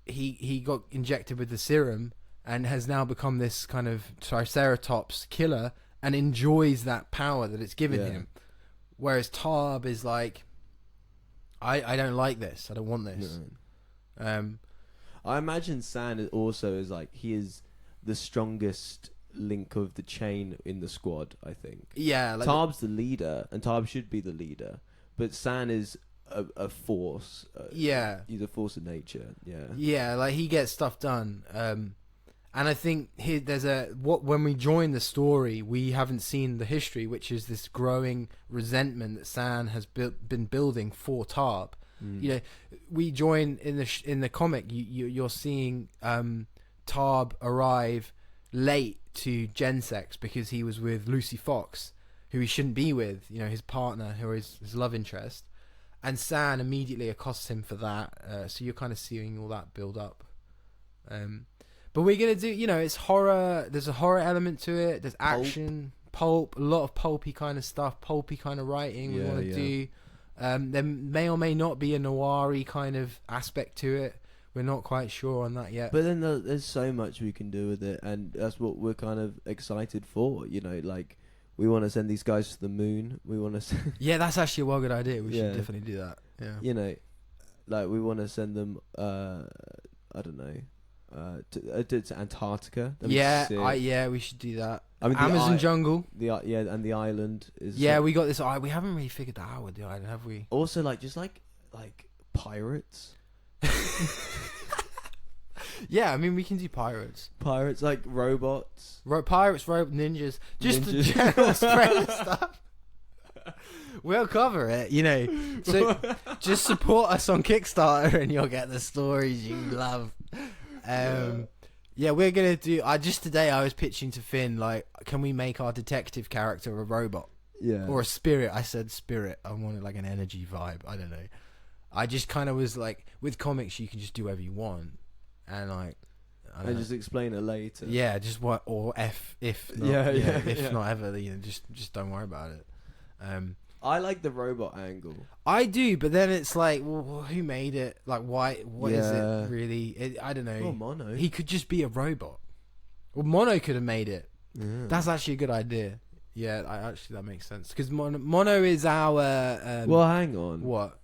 he got injected with the serum and has now become this kind of Triceratops killer and enjoys that power that it's given him. Whereas Tarb is like, I don't like this. I don't want this.
No. I imagine San also is like, he is the strongest link of the chain in the squad, I think.
Yeah. Like
Tarb's the leader, and Tarb should be the leader, but San is a force.
Yeah.
He's a force of nature. Yeah.
Yeah, like he gets stuff done. And I think when we join the story, we haven't seen the history, which is this growing resentment that San has been building for Tarb. You know, we join in the comic. You're seeing Tarb arrive late to Gensex because he was with Lucy Fox, who he shouldn't be with. You know, his partner, who is his love interest, and San immediately accosts him for that. So you're kind of seeing all that build up. But we're going to do, you know, it's horror. There's a horror element to it. There's action, pulp, a lot of pulpy kind of stuff, pulpy kind of writing we want to do. There may or may not be a noir-y kind of aspect to it. We're not quite sure on that yet.
But then there's so much we can do with it, and that's what we're kind of excited for. You know, like, we want to send these guys to the moon. We want to
yeah, that's actually a well good idea. We should definitely do that. Yeah.
You know, like, we want to send them, I don't know, to Antarctica.
Yeah, we should do that.
I mean,
Amazon jungle.
And the island is.
Yeah, we got this. We haven't really figured that out with the island, have we?
Also, like, just like pirates.
Yeah, I mean, we can do pirates.
Pirates, like robots.
Pirates, ninjas. Just the general spread of stuff. We'll cover it, you know. So just support us on Kickstarter and you'll get the stories you love. Yeah, we're going to do... just today I was pitching to Finn, like, can we make our detective character a robot?
Yeah.
Or a spirit. I said spirit. I wanted, like, an energy vibe. I don't know. I just kind of was like, with comics, you can just do whatever you want. And, like...
And just explain it later.
Yeah, just what... Or if not... if not ever, you know, just don't worry about it.
I like the robot angle.
I do, but then it's like, well, who made it? Like, why? What is it really? I don't know.
Oh, Mono.
He could just be a robot. Well, Mono could have made it. Yeah. That's actually a good idea. Yeah, actually that makes sense because Mono is our.
Well, hang on.
What?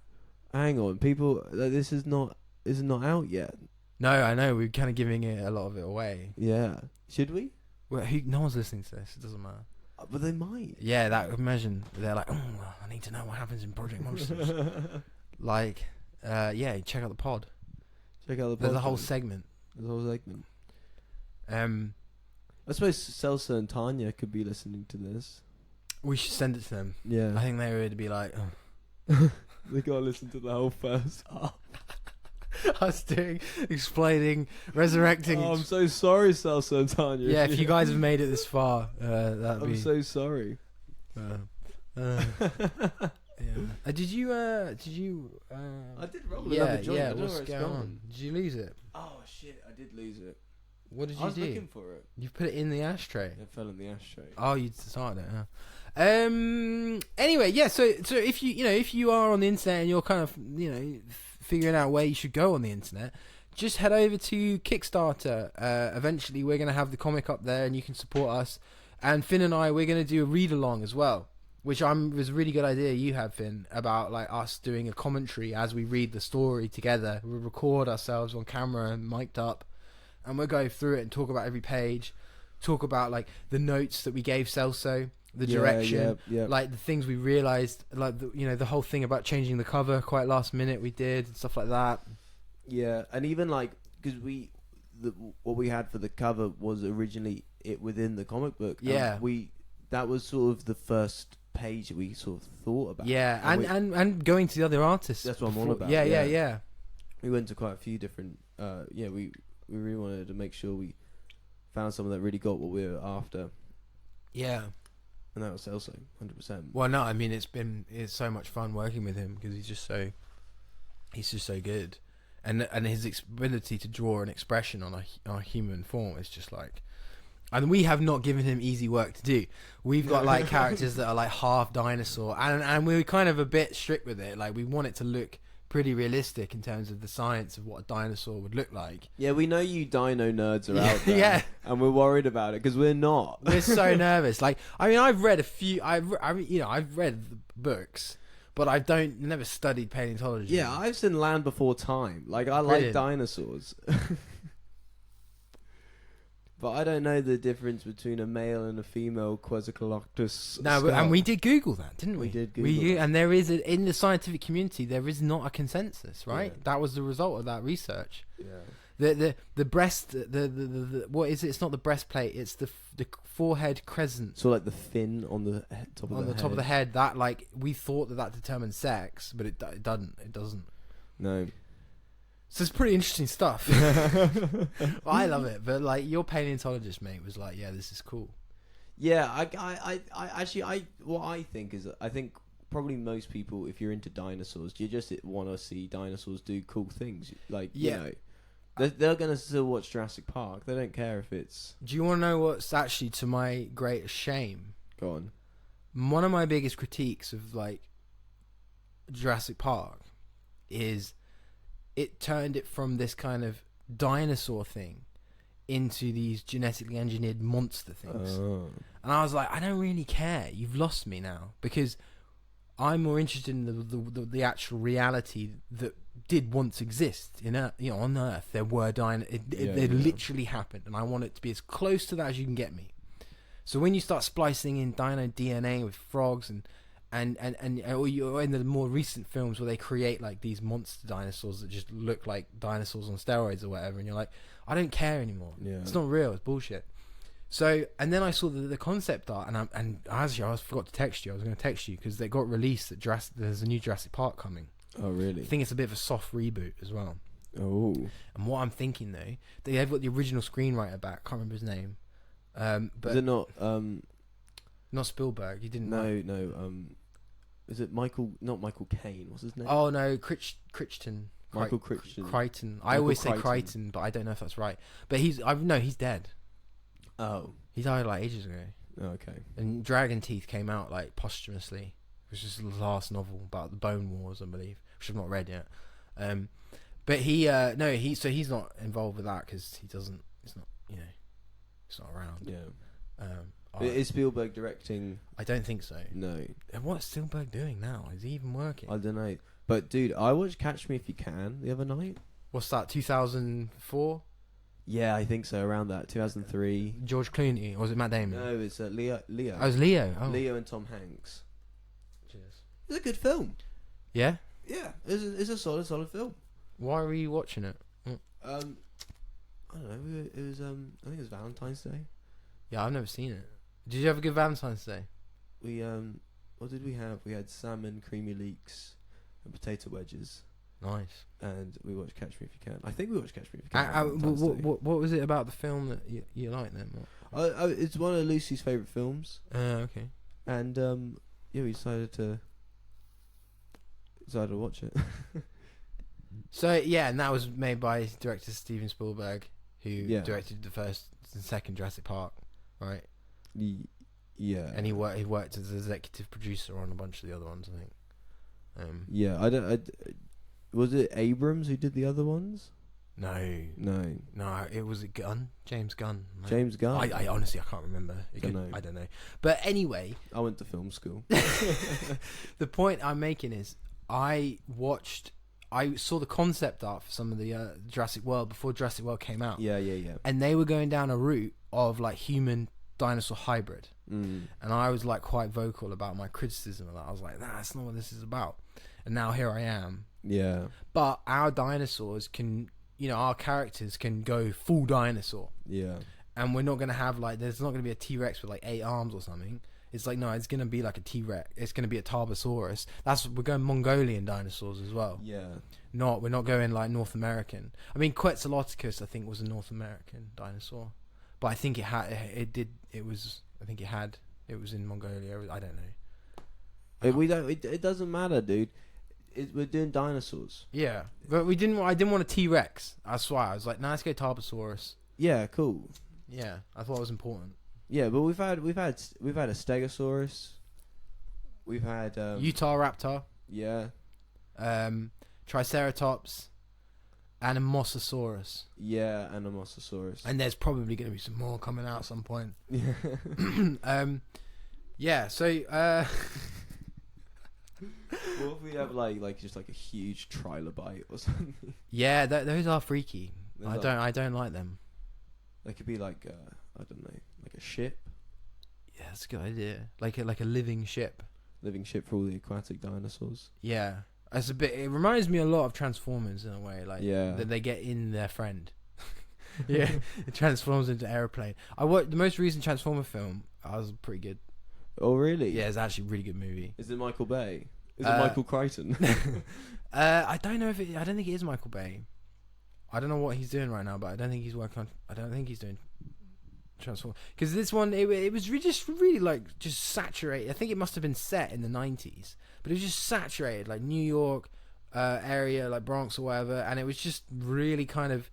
Hang on, people. This is not out yet.
No, I know. We're kind of giving a lot of it away.
Yeah. Should we?
Well, no one's listening to this. It doesn't matter.
But they might.
Yeah, imagine they're like, oh, I need to know what happens in Project Monsters. Like, yeah, check out the pod. There's a whole segment.
I suppose Celsa and Tanya could be listening to this.
We should send it to them.
Yeah.
I think they would be like, oh.
They gotta listen to the whole first half.
us doing, explaining, resurrecting.
Oh, I'm so sorry, Celso and Tanya.
Yeah, if you guys have made it this far, that'd be.
I'm so sorry.
Yeah. Did you?
I did roll
Yeah,
another joint.
yeah.
I don't know
What's
where it's
going
gone.
on? Did you lose it?
Oh shit! I did lose it.
What did
I
you
was
do?
looking for it.
You put it in the ashtray.
It fell in the ashtray.
Oh, you started it. Huh? Anyway, yeah. So if you are on the internet and you're kind of figuring out where you should go on the internet, just head over to Kickstarter. Eventually, we're gonna have the comic up there, and you can support us. And Finn and I, we're gonna do a read along as well, which was a really good idea you had, Finn, about like us doing a commentary as we read the story together. We'll record ourselves on camera and mic'd up, and we'll go through it and talk about every page, talk about like the notes that we gave Celso, the direction, like the things we realised, like the whole thing about changing the cover quite last minute we did and stuff like that.
Yeah, and even like because what we had for the cover was originally it within the comic book.
Yeah,
that was sort of the first page that we sort of thought about.
Yeah, and going to the other artists.
That's what I'm on about.
Yeah.
We went to quite a few different. We really wanted to make sure we found someone that really got what we were after.
Yeah.
And that was Celso, 100%.
Well, no, I mean it's so much fun working with him because he's just so good, and his ability to draw an expression on a human form is just like, and we have not given him easy work to do. We've got like characters that are like half dinosaur, and we're kind of a bit strict with it. Like we want it to look pretty realistic in terms of the science of what a dinosaur would look like.
Yeah, we know you dino nerds are out there.
Yeah,
and we're worried about it because we're not.
We're so nervous. Like, I mean, I've read a few. I've read the books, but I never studied paleontology.
Yeah, I've seen Land Before Time. Like, I like dinosaurs. But I don't know the difference between a male and a female Quetzalcoatlus.
No, and we did Google that, didn't we?
We did Google
and there is in the scientific community there is not a consensus, right?
Yeah.
That was the result of that research.
Yeah.
The breast, the what is it? It's not the breastplate. It's the forehead crescent.
So like the fin on the top of
top of the head. That like we thought that determined sex, but it doesn't. It doesn't.
No.
So it's pretty interesting stuff. I love it, but like your paleontologist mate was like, "Yeah, this is cool."
Yeah, I actually what I think is I think probably most people, if you're into dinosaurs, you just want to see dinosaurs do cool things. Like they're gonna still watch Jurassic Park. They don't care if it's.
Do you want to know what's actually to my greatest shame?
Go on.
One of my biggest critiques of like Jurassic Park is it turned it from this kind of dinosaur thing into these genetically engineered monster things.
Oh.
And I was like, I don't really care. You've lost me now, because I'm more interested in the actual reality that did once exist. On Earth, there were it literally happened, and I want it to be as close to that as you can get me. So when you start splicing in dino DNA with frogs or you're in the more recent films where they create like these monster dinosaurs that just look like dinosaurs on steroids or whatever, and you're like, I don't care anymore.
Yeah.
It's not real. It's bullshit. So, and then I saw the concept art, and actually I forgot to text you. I was going to text you because they got released at there's a new Jurassic Park coming.
Oh, really?
I think it's a bit of a soft reboot as well.
Oh.
And what I'm thinking though, they've got the original screenwriter back. Can't remember his name. But
is it not?
Not Spielberg. He didn't.
No. Is it Michael? Not Michael Caine. What's his name?
Oh no, Crichton.
Michael Crichton.
Crichton. I always say Crichton, but I don't know if that's right. But he's dead.
Oh.
He died like ages ago.
Oh, okay.
And Dragon Teeth came out like posthumously, which is the last novel about the Bone Wars, I believe, which I've not read yet. But he's not involved with that because he doesn't. It's not. It's not around.
Yeah. Is Spielberg directing?
I don't think so.
No.
And what's Spielberg doing now? Is he even working?
I don't know. But dude, I watched Catch Me If You Can the other night.
What's that? 2004?
Yeah, I think so. Around that, 2003.
George Clooney, or was it Matt Damon?
No, it's Leo.
Oh, it was Leo. Oh.
Leo and Tom Hanks.
Cheers.
It's a good film.
Yeah.
Yeah, it's a solid film.
Why were you watching it?
I don't know. It was I think it was Valentine's Day.
Yeah, I've never seen it. Did you have a good Valentine's Day?
We what did we have? We had salmon, creamy leeks, and potato wedges.
Nice.
And we watched Catch Me If You Can. I think we watched Catch Me If You Can.
What was it about the film that you liked then?
It's one of Lucy's favourite films.
Okay.
And we decided to watch it.
So yeah, and that was made by director Steven Spielberg, who directed the first and second Jurassic Park, right?
Yeah.
And he worked as executive producer on a bunch of the other ones, I think.
Was it Abrams who did the other ones?
No, it was James Gunn. No.
James Gunn.
I honestly I can't remember. I don't know. But anyway,
I went to film school.
The point I'm making is I saw the concept art for some of the Jurassic World before Jurassic World came out.
Yeah.
And they were going down a route of like human dinosaur hybrid. And I was like quite vocal about my criticism of that. I was like, that's not what this is about. And now here I am.
Yeah.
But our dinosaurs can, our characters can go full dinosaur.
Yeah.
And we're not going to have like, there's not going to be a T-Rex with like 8 arms or something. It's like, no, it's going to be like a T-Rex. It's going to be a Tarbosaurus. We're going Mongolian dinosaurs as well.
Yeah.
We're not going like North American. I mean, Quetzalcoatlus, I think, was a North American dinosaur. But I think it was in Mongolia. I don't know.
It doesn't matter, dude. We're doing dinosaurs.
Yeah, but I didn't want a T-Rex. That's why I was like, let's go Tarbosaurus.
Yeah, cool.
Yeah, I thought it was important.
Yeah, but we've had a Stegosaurus. We've had
Utah Raptor.
Yeah.
Triceratops. And a Mosasaurus.
Yeah, and a Mosasaurus.
And there's probably going to be some more coming out at some point.
Yeah.
Yeah. So.
What if we have like just like a huge trilobite or something?
Yeah, those are freaky. I don't like them.
They could be like I don't know, like a ship.
Yeah, that's a good idea. Like a living ship.
Living ship for all the aquatic dinosaurs.
Yeah, it reminds me a lot of Transformers in a way. Like that they get in their friend. Yeah, it transforms into airplane. I watched the most recent Transformer film. I was pretty good.
Oh really?
Yeah, it's actually a really good movie.
Is it Michael Bay? Is it Michael Crichton?
I don't know I don't think it is Michael Bay. I don't know what he's doing right now, but I don't think he's doing Transform, because this one it was really like just saturated. I think it must have been set in the 90s, but it was just saturated, like New York area, like Bronx or whatever, and it was just really kind of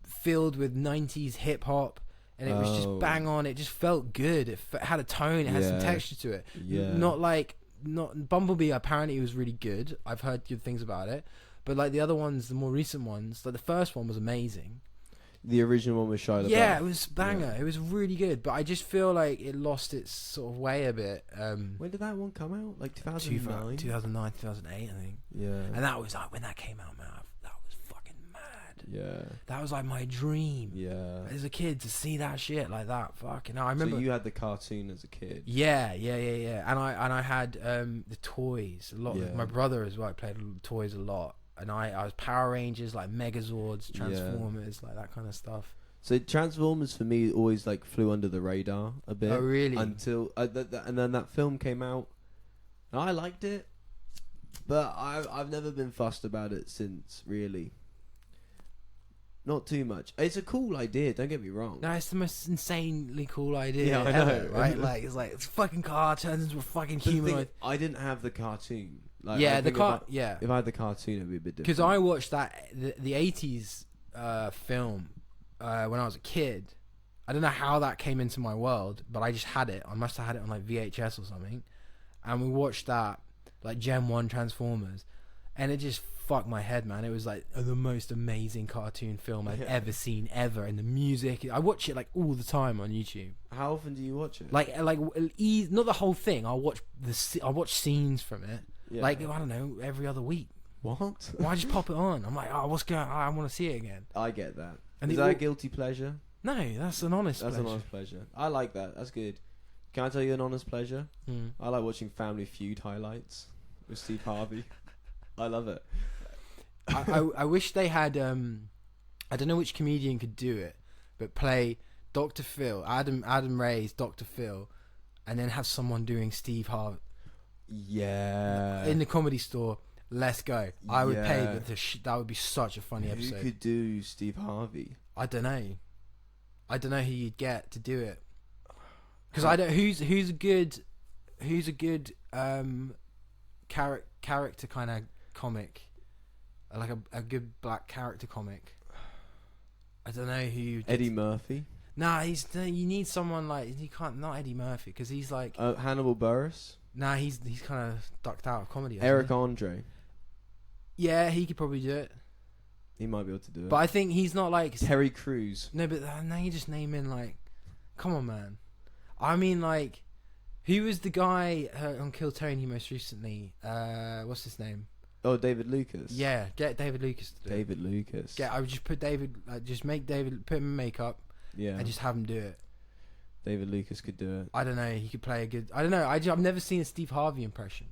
filled with 90s hip hop, and it was just bang on. It just felt good. It had a tone. It had some texture to it.
Yeah.
Not Bumblebee. Apparently, it was really good. I've heard good things about it, but like the other ones, the more recent ones, like the first one was amazing.
The original one was Shia LaBeouf.
Yeah, it was banger. Yeah. It was really good, but I just feel like it lost its sort of way a bit.
When did that one come out? Like 2009?
2009, 2008, I think.
Yeah.
And that was like, when that came out, man, that was fucking mad.
Yeah.
That was like my dream.
Yeah.
As a kid, to see that shit like that. Fucking hell. I remember.
So you had the cartoon as a kid?
Yeah. And I had the toys. A lot. Yeah. My brother as well. I played toys a lot. And I was Power Rangers, like Megazords, Transformers, like that kind of stuff.
So Transformers for me always like flew under the radar a bit.
Oh really?
Until and then that film came out, and I liked it, but I've never been fussed about it since, really. Not too much. It's a cool idea. Don't get me wrong.
No, it's the most insanely cool idea.
Yeah, I
ever,
know,
right? Like it's a fucking car turns into a fucking humanoid.
I didn't have the cartoon. Like,
yeah,
if I had the cartoon, it'd be a bit different.
Because I watched the 80s film when I was a kid. I don't know how that came into my world, but I just had it. I must have had it on like VHS or something, and we watched that, like Gen 1 Transformers, and it just fucked my head, man. It was like the most amazing cartoon film I've ever seen ever, and the music. I watch it like all the time on YouTube.
How often do you watch it?
Like not the whole thing. I'll watch scenes from it. Yeah. Like, I don't know, every other week.
What?
Why just pop it on? I'm like, oh, what's going on? I want to see it again.
I get that. And is that a guilty pleasure?
No, that's an honest pleasure.
That's an honest pleasure. I like that. That's good. Can I tell you an honest pleasure? I like watching Family Feud highlights with Steve Harvey. I love it.
I wish they had, I don't know which comedian could do it, but play Dr. Phil, Adam Ray's Dr. Phil, and then have someone doing Steve Harvey.
Yeah.
In the Comedy Store, Let's go. I would pay
Yeah.
that would be such a funny episode.
Who could do Steve Harvey?
I don't know who you'd get to do it. Because I don't. Who's a good character kind of comic, like a good black character comic. I don't know who.
Eddie Murphy.
Nah, you need someone like you can't not Eddie Murphy because he's like
Hannibal Buress.
Nah, he's kind of ducked out of comedy.
Eric Andre.
Yeah, he could probably do it.
He might be able to do it.
But I think he's not like
Terry Crews.
No, but now you just name in like, come on, man. I mean, like, who was the guy on Kill Tony most recently? What's his name?
Oh, David Lucas.
Yeah, get David Lucas to do
David Lucas.
I would just put David, just make David, put him in makeup,
Yeah.
and just have him do it.
David Lucas could do it.
I don't know. He could play a good. I don't know. I've never seen a Steve Harvey impression.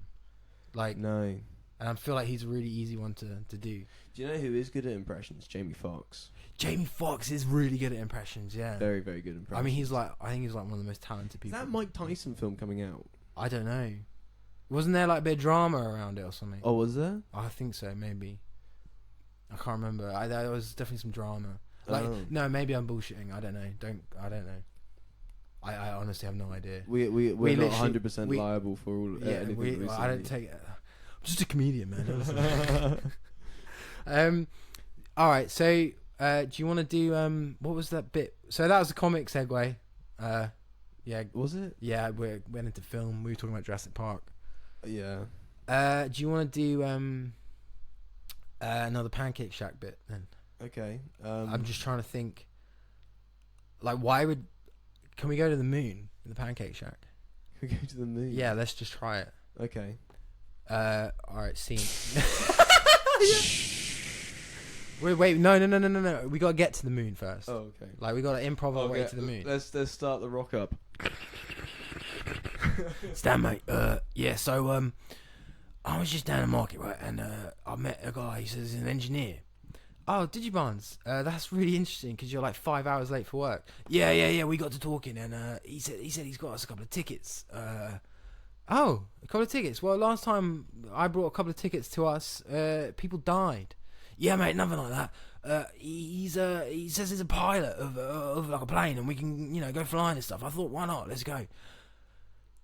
Like
No.
and I feel like he's a really easy one to do.
Do you know who is good at impressions? Jamie Foxx.
Jamie Foxx is really good at impressions. Yeah.
Very, very good impressions.
I mean, I think he's like one of the most talented
Is
people.
that Mike Tyson film coming out?
I don't know. Wasn't there like a bit of drama around it or something?
Oh, was there?
I think so, maybe. I can't remember. There was definitely some drama. Like, no, maybe I'm bullshitting. I don't know. I don't know. I honestly have no idea.
We're not 100% liable for all anything recently.
I don't take. I'm just a comedian, man. All right. So, do you want to do what was that bit? So that was the comic segue. Yeah.
Was it?
Yeah, we went into film. We were talking about Jurassic Park.
Yeah.
Do you want to do another Pancake Shack bit then?
Okay.
I'm just trying to think. Like, can we go to the moon in the Pancake Shack?
We go to the moon.
Yeah, let's just try it.
Okay.
All right, scene. Wait, no. We gotta get to the moon first.
Oh, okay.
Like, we gotta improv our way to the moon.
Let's start the rock up.
Stan, mate. Yeah. So, I was just down the market, right, and I met a guy. He says he's an engineer. Oh, did you, Barnes? That's really interesting because you're like 5 hours late for work. Yeah. We got to talking, and he said he's got us a couple of tickets. Oh, a couple of tickets. Well, last time I brought a couple of tickets to us, people died. Yeah, mate, nothing like that. He says he's a pilot of like a plane, and we can go flying and stuff. I thought, why not? Let's go.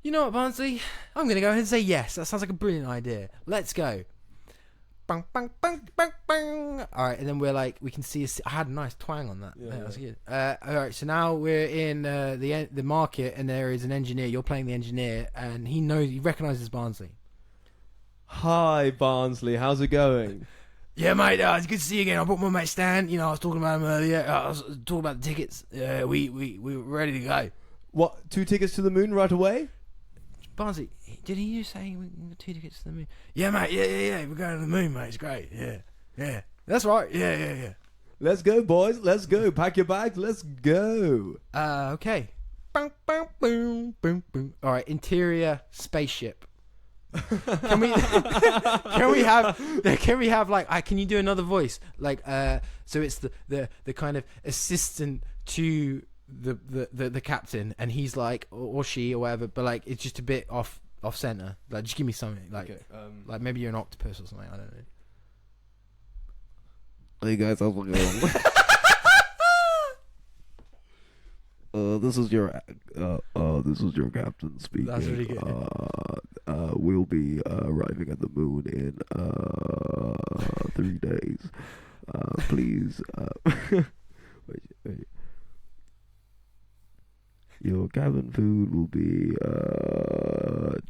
You know what, Barnsley? I'm gonna go ahead and say yes. That sounds like a brilliant idea. Let's go. Bang, bang, bang, bang, bang. All right, and then we can see. I had a nice twang on that. Yeah, that was good. All right, so now we're in the market, and there is an engineer. You're playing the engineer, and he recognises Barnsley.
Hi, Barnsley. How's it going?
Yeah, mate. It's good to see you again. I brought my mate Stan. I was talking about him earlier. I was talking about the tickets. We were ready to go.
What? 2 tickets to the moon right away?
Barnsley, did he just say we got 2 tickets to the moon? Yeah, mate. Yeah. We're going to the moon, mate. It's great. Yeah. That's right. Yeah.
Let's go, boys. Let's go. Pack your bags. Let's go.
Okay. Boom, boom, boom, boom, boom. All right. Interior spaceship. Can we have like? Can you do another voice? Like, so it's the kind of assistant to the captain, and he's like, or she or whatever, but like it's just a bit off center. Like, just give me something like,
okay,
like maybe you're an octopus or something. I don't know.
Hey guys, how's it going? This is your captain speaking.
That's really good.
We'll be arriving at the moon in 3 days. Please, wait. Your cabin food will be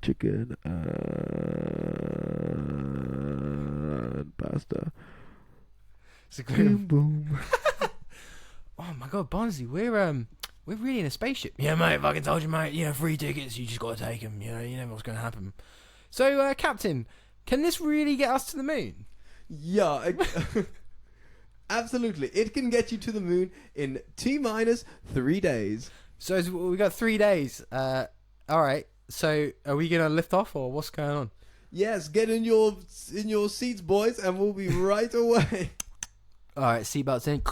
chicken and pasta.
It's a great.
Boom.
Oh my god, Bonzi, we're really in a spaceship. Yeah, mate. If I can told you, mate. Free tickets. You just got to take them. You never know what's going to happen. So, Captain, can this really get us to the moon?
Yeah, absolutely. It can get you to the moon in T-3 days.
So we got 3 days. All right. So are we gonna lift off or what's going on?
Yes, get in your seats, boys, and we'll be right away.
All right. Seatbelts in.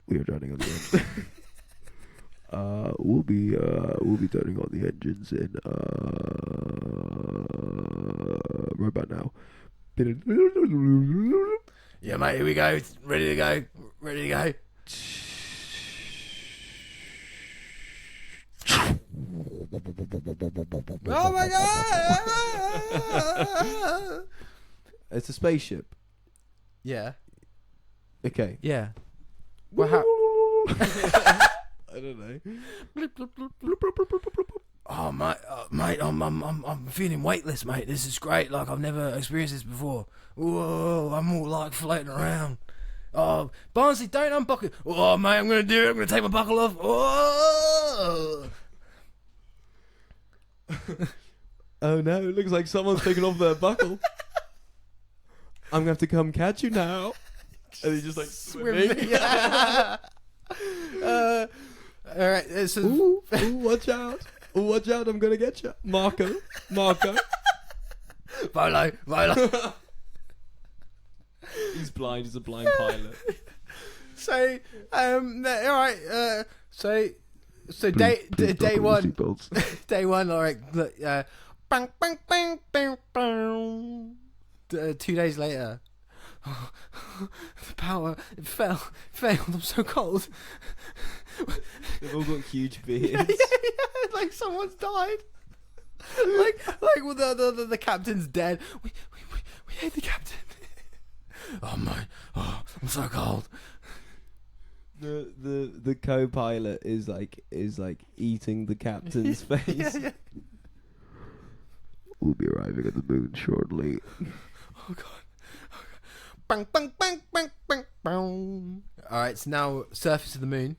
We are joining on the end. we'll be turning on the engines in right about now.
Yeah, mate, here we go. Ready to go. Ready to go. Oh my god!
It's a spaceship.
Yeah.
Okay.
Yeah. Well, how?
I don't know.
Oh mate, I'm feeling weightless, mate. This is great. Like I've never experienced this before. Whoa, I'm all like floating around. Oh, Barnsley, don't unbuckle. Oh, mate, I'm gonna do it. I'm gonna take my buckle off. Oh.
Oh no, it looks like someone's taken off their buckle. I'm gonna have to come catch you now. And he just like swimming.
Yeah. All right. So,
Ooh, watch out. Ooh, watch out, I'm gonna get you. Marco.
Volo.
He's blind, he's a blind pilot.
So, all right. So
Please
day
buckle your
one.
seatbelts.
Day one. All right. Look, bang, bang, bang, bang, bang. 2 days later. The power, it failed. I'm so cold.
They've all got huge beards.
yeah, like someone's died. like well, the captain's dead. We hate the captain. Oh my, I'm so cold.
The co-pilot is like eating the captain's face.
Yeah.
We'll be arriving at the moon shortly.
Oh god. Bang, bang, bang, bang, bang, bang. All right, so now surface of the moon.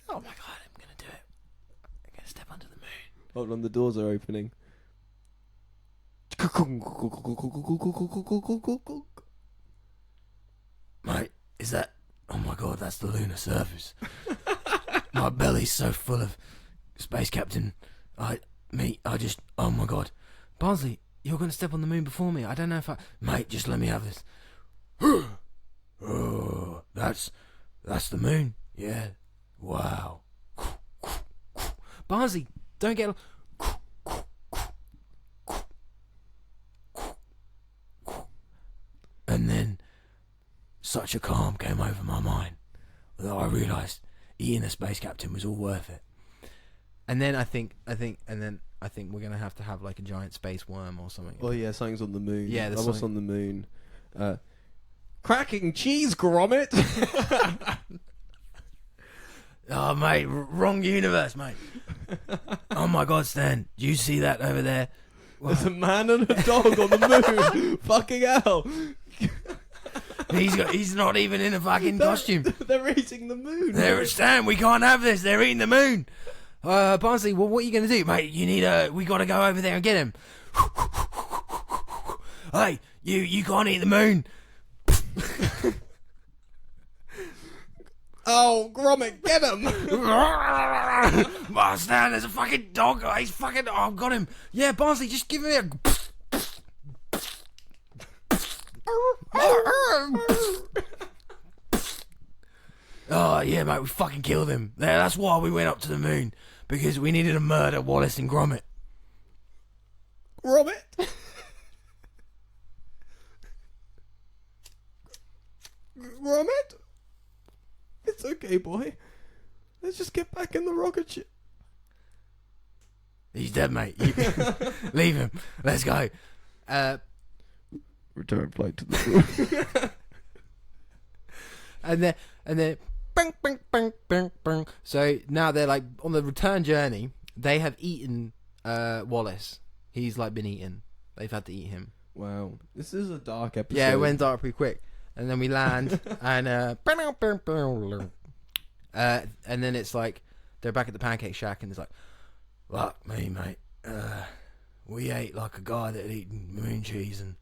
Oh my god, I'm gonna do it. I'm gonna step onto the moon.
Hold on, the doors are opening.
Mate, is that... Oh my god, that's the lunar surface. My belly's so full of space captain. Oh my god. Barnsley, you're going to step on the moon before me. I don't know if I... Mate, just let me have this. Oh, that's the moon. Yeah. Wow. Barnsley, don't get... And then such a calm came over my mind that I realised eating the space captain was all worth it. And then I think we're gonna have to have like a giant space worm or something.
Oh yeah, something's on the moon.
Yeah, there's
what's
something-
on the moon? Cracking cheese grommet.
Oh mate, wrong universe, mate. Oh my god, Stan, do you see that over there?
There's a man and a dog on the moon. Fucking hell.
He's not even in a fucking costume.
They're eating the moon.
Stan, we can't have this. They're eating the moon. Barnsley, well, what are you gonna do, mate? We gotta go over there and get him. Hey, you can't eat the moon.
Oh, Gromit, get him!
Oh, Stan, there's a fucking dog. He's fucking... Oh, I've got him. Yeah, Barnsley, just give me a... Oh, yeah, mate, we fucking killed him. Yeah, that's why we went up to the moon. Because we needed to murder Wallace and Gromit.
Gromit? Gromit? It's okay, boy. Let's just get back in the rocket ship.
He's dead, mate. Leave him. Let's go.
Return flight to the moon.
And then, bang, bang, bang, bang, bang. So now they're like on the return journey. They have eaten Wallace. He's like been eaten. They've had to eat him.
Wow, this is a dark episode.
Yeah, it went dark pretty quick. And then we land, and then it's like they're back at the Pancake Shack, and it's like, fuck me, mate. We ate like a guy that had eaten moon cheese, and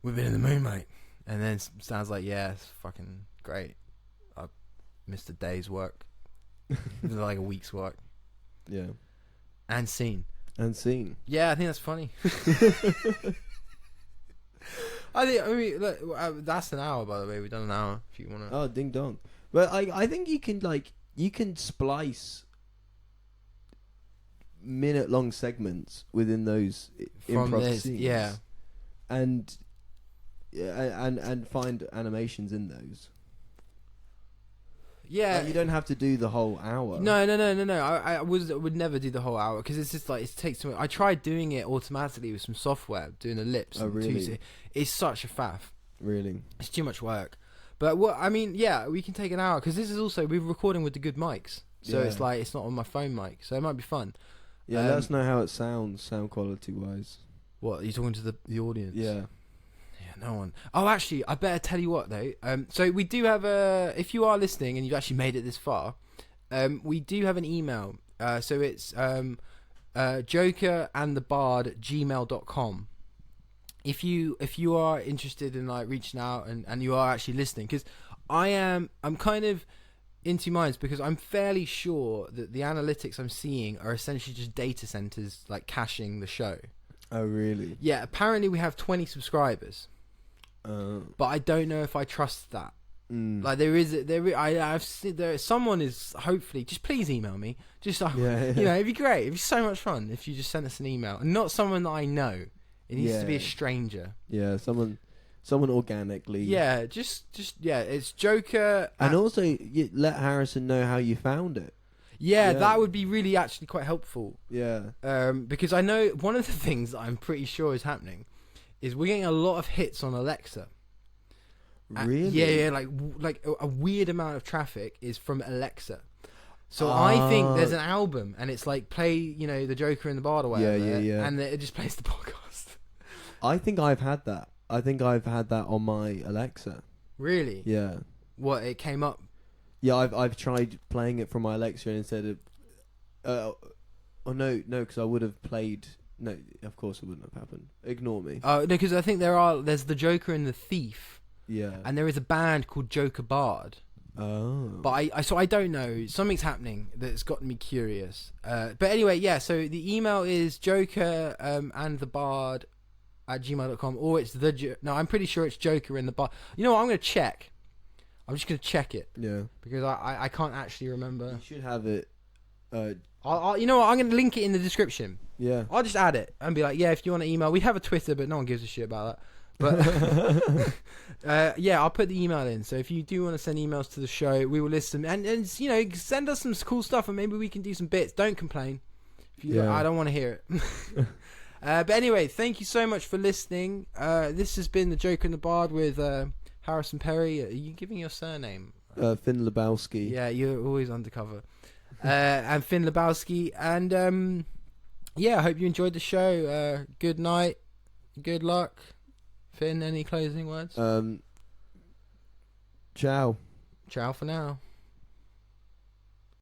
we've been in the moon, mate. And then Stan's like, yeah, it's fucking great. I missed a day's work, like a week's work.
Yeah.
And scene. Yeah, I think that's funny. I mean, look, that's an hour, by the way. We've done an hour. If you want to.
Oh, ding dong. But I think you can splice minute-long segments within those
From
improv
this,
scenes.
yeah.
And find animations in those.
Yeah,
Like, you don't have to do the whole hour.
No. I would never do the whole hour because it's just like it takes too much. I tried doing it automatically with some software, doing the lips.
Oh,
and
really?
It's such a faff.
Really?
It's too much work. But what I mean, yeah, we can take an hour because this is also we're recording with the good mics, so
Yeah.
it's like it's not on my phone mic, so it might be fun.
Yeah, let us know how it sounds, sound quality wise.
What are you talking to the audience?
Yeah.
No one. Oh, actually, I better tell you what though. So we do have if you are listening and you've actually made it this far, we do have an email. So it's jokerandthebard@gmail.com. If you are interested in like reaching out and you are actually listening, because I'm kind of in two minds because I'm fairly sure that the analytics I'm seeing are essentially just data centers like caching the show.
Oh, really?
Yeah, apparently we have 20 subscribers. But I don't know if I trust that. Like I've seen someone is hopefully just please email me. Just you know, it'd be great. It'd be so much fun if you just sent us an email and not someone that I know. It needs to be a stranger.
Yeah, someone organically.
Yeah, just yeah. It's Joker.
And also let Harrison know how you found it.
Yeah, that would be really actually quite helpful.
Yeah.
Because I know one of the things that I'm pretty sure is happening is we're getting a lot of hits on Alexa.
Really?
Yeah, like a weird amount of traffic is from Alexa. So I think there's an album and it's like play, you know, the Joker and the Bard or whatever.
Yeah.
And it just plays the podcast.
I think I've had that. I think I've had that on my Alexa.
Really?
Yeah.
What, it came up?
Yeah, I've tried playing it from my Alexa instead of no, because I would have played. No, of course it wouldn't have happened. Ignore me.
Oh, no, because I think there's the Joker and the Thief.
Yeah.
And there is a band called Joker Bard.
Oh.
But I don't know. Something's happening that's gotten me curious. But anyway, yeah. So the email is Joker and the Bard @gmail.com, or it's no. I'm pretty sure it's Joker and the Bard. You know what? I'm gonna check. I'm just gonna check it.
Yeah.
Because I can't actually remember.
You should have it.
You know what? I'm gonna link it in the description.
Yeah.
I'll just add it and be like, yeah, if you want to email, we have a Twitter, but no one gives a shit about that. But yeah, I'll put the email in. So if you do want to send emails to the show, we will list them and you know, send us some cool stuff and maybe we can do some bits. Don't complain. I don't want to hear it. But anyway, thank you so much for listening. This has been the Joker and the Bard with Harrison Perry. Are you giving your surname?
Finn Lebowski.
Yeah, you're always undercover. And Finn Lebowski. And yeah, I hope you enjoyed the show. Good night. Good luck. Finn, any closing words?
Ciao.
Ciao for now.